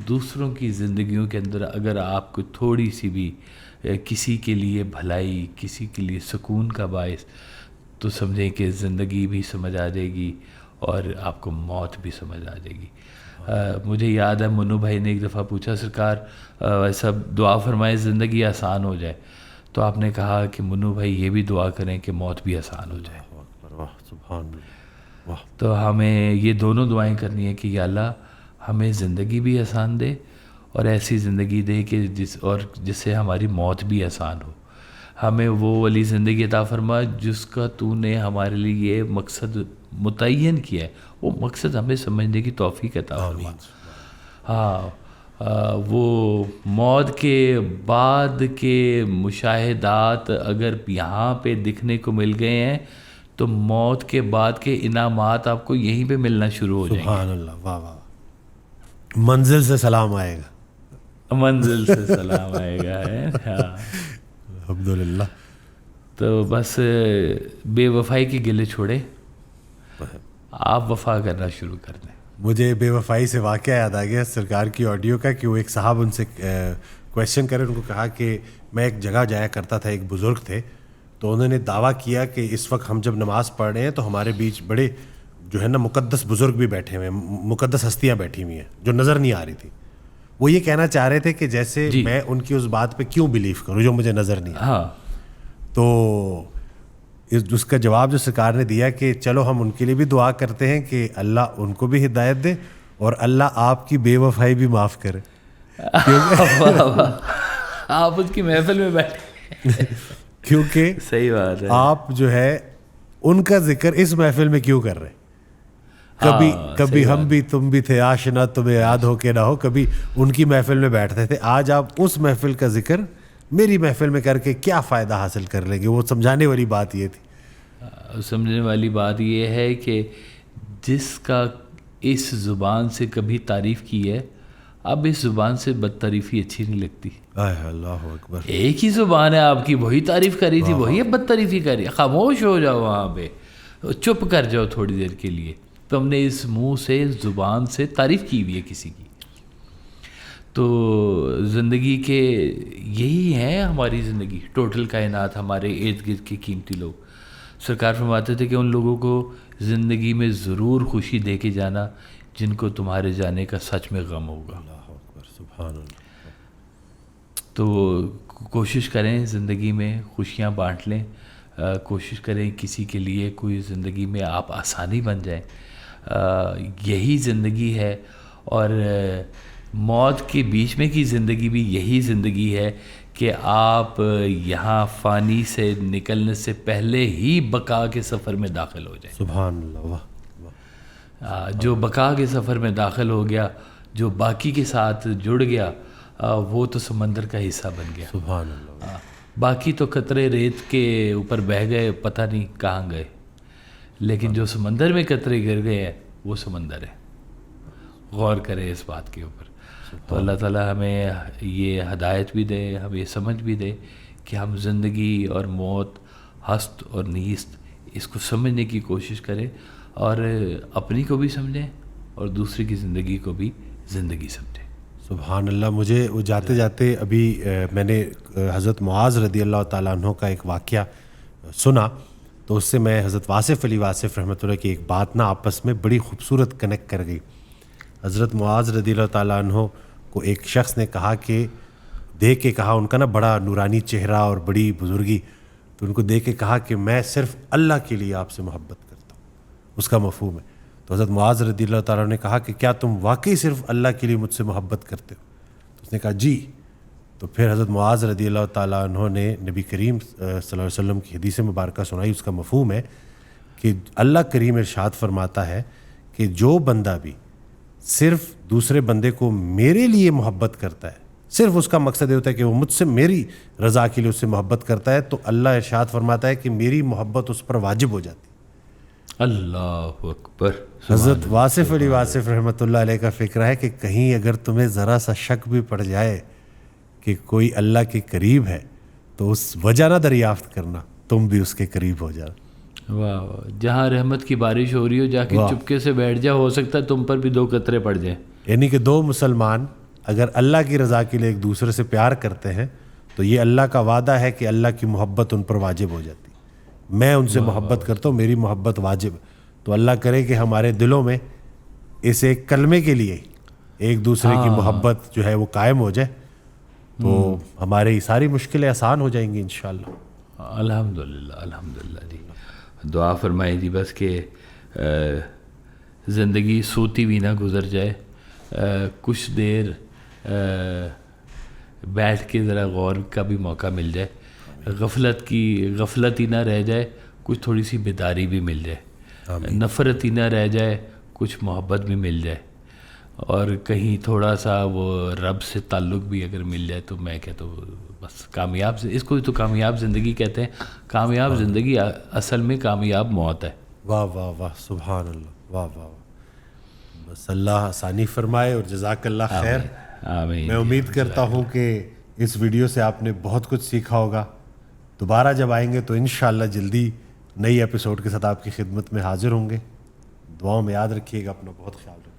دوسروں کی زندگیوں کے اندر اگر آپ کو تھوڑی سی بھی کسی کے لیے بھلائی، کسی کے لیے سکون کا باعث، تو سمجھیں کہ زندگی بھی سمجھ آ جائے گی اور آپ کو موت بھی سمجھ آ جائے گی. مجھے یاد ہے منو بھائی نے ایک دفعہ پوچھا سرکار ایسا دعا فرمائے زندگی آسان ہو جائے. تو آپ نے کہا کہ منو بھائی یہ بھی دعا کریں کہ موت بھی آسان ہو جائے. تو ہمیں یہ دونوں دعائیں کرنی ہے کہ یا اللہ ہمیں زندگی بھی آسان دے اور ایسی زندگی دے کہ جس سے ہماری موت بھی آسان ہو. ہمیں وہ والی زندگی عطا فرما جس کا تو نے ہمارے لیے مقصد متعین کیا ہے، وہ مقصد ہمیں سمجھنے کی توفیق عطا فرما. ہاں وہ موت کے بعد کے مشاہدات اگر یہاں پہ دکھنے کو مل گئے ہیں تو موت کے بعد کے انعامات آپ کو یہیں پہ ملنا شروع ہو جائیں گے. سبحان اللہ, واہ واہ, منزل سے سلام آئے گا, منزل سے سلام آئے گا. ہاں الحمدللہ. تو بس بے وفائی کے گلے چھوڑے, آپ وفا کرنا شروع کر دیں. مجھے بے وفائی سے واقعہ یاد آ گیا سرکار کی آڈیو کا, کہ وہ ایک صاحب ان سے کویشچن کرے, ان کو کہا کہ میں ایک جگہ جایا کرتا تھا, ایک بزرگ تھے, تو انہوں نے دعویٰ کیا کہ اس وقت ہم جب نماز پڑھ رہے ہیں تو ہمارے بیچ بڑے جو ہے نا مقدس بزرگ بھی بیٹھے ہوئے ہیں, مقدس ہستیاں بیٹھی ہوئی ہیں جو نظر نہیں آ رہی تھی. وہ یہ کہنا چاہ رہے تھے کہ جیسے میں ان کی اس بات پہ کیوں بلیو کروں جو مجھے نظر نہیں آ. ہاں تو اس کا جواب جو سرکار نے دیا کہ چلو ہم ان کے لیے بھی دعا کرتے ہیں کہ اللہ ان کو بھی ہدایت دے اور اللہ آپ کی بے وفائی بھی معاف کرے. آپ اس کی محفل میں بیٹھے, کیونکہ صحیح بات ہے, آپ جو ہے ان کا ذکر اس محفل میں کیوں کر رہے. کبھی ہم بھی تم بھی تھے آشنا, تمہیں یاد ہو کے نہ ہو, کبھی ان کی محفل میں بیٹھتے تھے, آج آپ اس محفل کا ذکر میری محفل میں کر کے کیا فائدہ حاصل کر لیں گے. وہ سمجھانے والی بات یہ تھی. سمجھنے والی بات یہ ہے کہ جس کا اس زبان سے کبھی تعریف کی ہے, اب اس زبان سے بد تعریفی اچھی نہیں لگتی. اللہ اکبر. ایک ہی زبان ہے آپ کی, وہی تعریف کری تھی, وہی بد تعریفی کری. خاموش ہو جاؤ وہاں پہ, چپ کر جاؤ تھوڑی دیر کے لیے. تو ہم نے اس منہ سے, اس زبان سے تعریف کی ہوئی ہے کسی کی. تو زندگی کے یہی ہے ہماری زندگی, ٹوٹل کائنات, ہمارے ارد گرد کے قیمتی لوگ. سرکار فرماتے تھے کہ ان لوگوں کو زندگی میں ضرور خوشی دے کے جانا جن کو تمہارے جانے کا سچ میں غم ہوگا. اللہ اکبر, سبحان اللہ. تو کوشش کریں زندگی میں خوشیاں بانٹ لیں, کوشش کریں کسی کے لیے کوئی زندگی میں آپ آسانی بن جائیں. یہی زندگی ہے, اور موت کے بیچ میں کی زندگی بھی یہی زندگی ہے کہ آپ یہاں فانی سے نکلنے سے پہلے ہی بقا کے سفر میں داخل ہو جائیں. سبحان اللہ, واہ. جو بقا کے سفر میں داخل ہو گیا, جو باقی کے ساتھ جڑ گیا, وہ تو سمندر کا حصہ بن گیا. سبحان اللہ. باقی تو قطرے ریت کے اوپر بہہ گئے, پتہ نہیں کہاں گئے, لیکن جو سمندر میں قطرے گر گئے ہیں وہ سمندر ہے. غور کریں اس بات کے اوپر. تو اللہ تعالیٰ ہمیں یہ ہدایت بھی دے, ہمیں یہ سمجھ بھی دے کہ ہم زندگی اور موت, ہست اور نیست, اس کو سمجھنے کی کوشش کریں, اور اپنی کو بھی سمجھیں اور دوسرے کی زندگی کو بھی زندگی سمجھیں. سبحان اللہ. مجھے وہ جاتے جاتے ابھی میں نے حضرت معاذ رضی اللہ تعالیٰ عنہ کا ایک واقعہ سنا, تو اس سے میں حضرت واصف علی واصف رحمۃ اللہ کی ایک بات نا آپس میں بڑی خوبصورت کنیکٹ کر گئی. حضرت معاذ رضی اللہ تعالیٰ عنہ کو ایک شخص نے کہا کہ دیکھ کے کہا, ان کا نا بڑا نورانی چہرہ اور بڑی بزرگی, تو ان کو دیکھ کے کہا کہ میں صرف اللہ کے لیے آپ سے محبت کرتا ہوں. اس کا مفہوم ہے. تو حضرت معاذ رضی اللہ تعالیٰ نے کہا کہ کیا تم واقعی صرف اللہ کے لیے مجھ سے محبت کرتے ہو؟ تو اس نے کہا جی. تو پھر حضرت معاذ رضی اللہ تعالیٰ عنہ نے نبی کریم صلی اللہ علیہ وسلم کی حدیث مبارکہ سنائی. اس کا مفہوم ہے کہ اللہ کریم ارشاد فرماتا ہے کہ جو بندہ بھی صرف دوسرے بندے کو میرے لیے محبت کرتا ہے, صرف اس کا مقصد یہ ہوتا ہے کہ وہ مجھ سے میری رضا کے لیے اس سے محبت کرتا ہے, تو اللہ ارشاد فرماتا ہے کہ میری محبت اس پر واجب ہو جاتی. اللہ اکبر. حضرت واصف علی واصف رحمۃ اللہ علیہ کا فکر ہے کہ کہیں اگر تمہیں ذرا سا شک بھی پڑ جائے کہ کوئی اللہ کے قریب ہے, تو اس وجہ نہ دریافت کرنا, تم بھی اس کے قریب ہو جانا. واہ, جہاں رحمت کی بارش ہو رہی ہو جا کے چپکے سے بیٹھ جا, ہو سکتا ہے تم پر بھی 2 قطرے پڑ جائیں. یعنی کہ 2 مسلمان اگر اللہ کی رضا کے لیے ایک دوسرے سے پیار کرتے ہیں تو یہ اللہ کا وعدہ ہے کہ اللہ کی محبت ان پر واجب ہو جاتی. میں ان سے محبت کرتا ہوں, میری محبت واجب. تو اللہ کرے کہ ہمارے دلوں میں اس ایک کلمے کے لیے ایک دوسرے کی محبت جو ہے وہ قائم ہو جائے, تو ہماری ساری مشکلیں آسان ہو جائیں گی انشاءاللہ. الحمدللہ الحمدللہ. جی دعا فرمائیں جی بس کہ زندگی سوتی بھی نہ گزر جائے, کچھ دیر بیٹھ کے ذرا غور کا بھی موقع مل جائے, غفلت ہی نہ رہ جائے, کچھ تھوڑی سی بیداری بھی مل جائے, نفرت ہی نہ رہ جائے, کچھ محبت بھی مل جائے. اور کہیں تھوڑا سا وہ رب سے تعلق بھی اگر مل جائے تو میں کہتا ہوں بس کامیاب، اس کو تو کامیاب زندگی کہتے ہیں. کامیاب زندگی اصل میں کامیاب موت ہے. واہ واہ واہ، سبحان اللہ، واہ واہ واہ. بس اللہ آسانی فرمائے اور جزاک اللہ خیر. آمین. میں امید کرتا ہوں کہ اس ویڈیو سے آپ نے بہت کچھ سیکھا ہوگا. دوبارہ جب آئیں گے تو انشاءاللہ جلدی نئی ایپیسوڈ کے ساتھ آپ کی خدمت میں حاضر ہوں گے. دعاؤں میں یاد رکھیے گا، اپنا بہت خیال رکھیے.